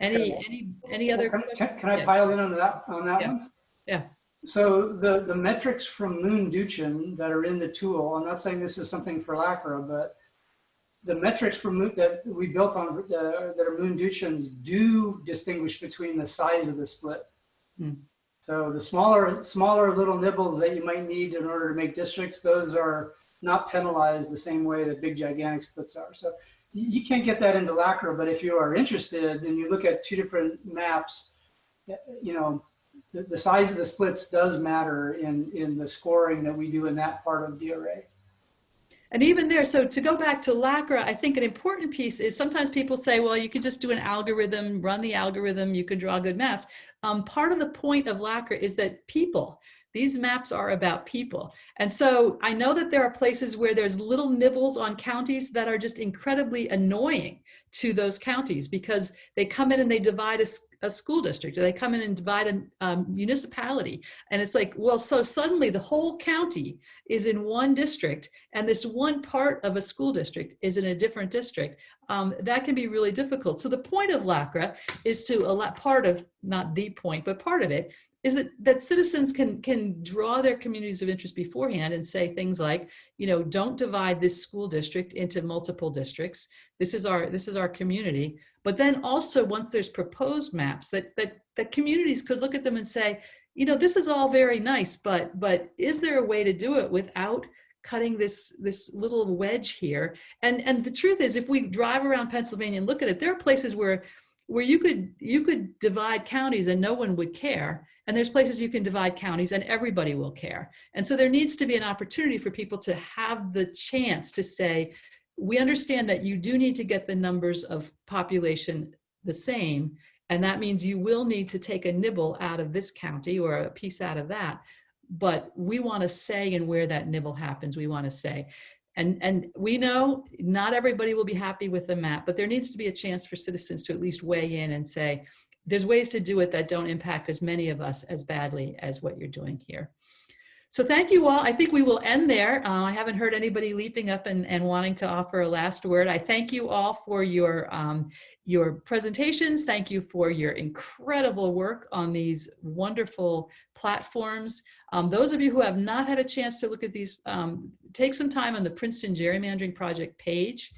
Any other questions? Can I pile in on that Yeah. one? Yeah. So the metrics from Moon Duchin that are in the tool, I'm not saying this is something for LACRA, but the metrics from that we built on that are Moon Duchin's do distinguish between the size of the split. So the smaller little nibbles that you might need in order to make districts, those are not penalized the same way that big gigantic splits are. So you can't get that into LACRA, but if you are interested and you look at 2 different maps, you know, the size of the splits does matter in the scoring that we do in that part of DRA. And even there, so to go back to LACRA, I think an important piece is sometimes people say, well, you could just do an algorithm, run the algorithm, you could draw good maps. Part of the point of LACRA is that these maps are about people. And so I know that there are places where there's little nibbles on counties that are just incredibly annoying to those counties because they come in and they divide a school district, or they come in and divide a municipality. And it's like, well, so suddenly the whole county is in one district and this one part of a school district is in a different district. That can be really difficult. So the point of LACRA is to allow, not the point, but part of it is that citizens can draw their communities of interest beforehand and say things like, you know, don't divide this school district into multiple districts. This is our community. But then also once there's proposed maps that communities could look at them and say, you know, this is all very nice, but is there a way to do it without cutting this little wedge here? And the truth is, if we drive around Pennsylvania and look at it, there are places where you could divide counties and no one would care. And there's places you can divide counties and everybody will care. And so there needs to be an opportunity for people to have the chance to say, we understand that you do need to get the numbers of population the same. And that means you will need to take a nibble out of this county or a piece out of that. But we want to say in where that nibble happens, we want to say. And we know not everybody will be happy with the map, but there needs to be a chance for citizens to at least weigh in and say, there's ways to do it that don't impact as many of us as badly as what you're doing here. So thank you all. I think we will end there. I haven't heard anybody leaping up and wanting to offer a last word. I thank you all for your presentations. Thank you for your incredible work on these wonderful platforms. Those of you who have not had a chance to look at these, take some time on the Princeton Gerrymandering Project page.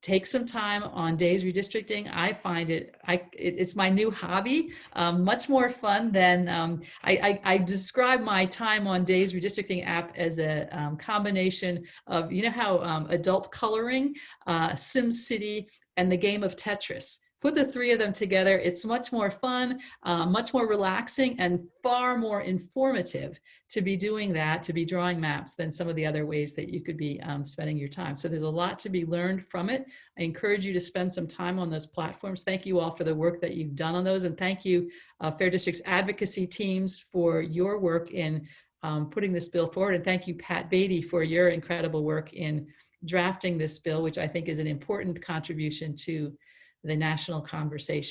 Take some time on Days Redistricting. I find it's my new hobby, much more fun than, I describe my time on Days Redistricting app as a combination of, you know how adult coloring, SimCity, and the game of Tetris. Put the 3 of them together, it's much more fun, much more relaxing, and far more informative to be doing that, to be drawing maps, than some of the other ways that you could be spending your time. So there's a lot to be learned from it. I encourage you to spend some time on those platforms. Thank you all for the work that you've done on those, and thank you, Fair Districts advocacy teams, for your work in putting this bill forward. And thank you, Pat Beaty, for your incredible work in drafting this bill, which I think is an important contribution to the national conversation.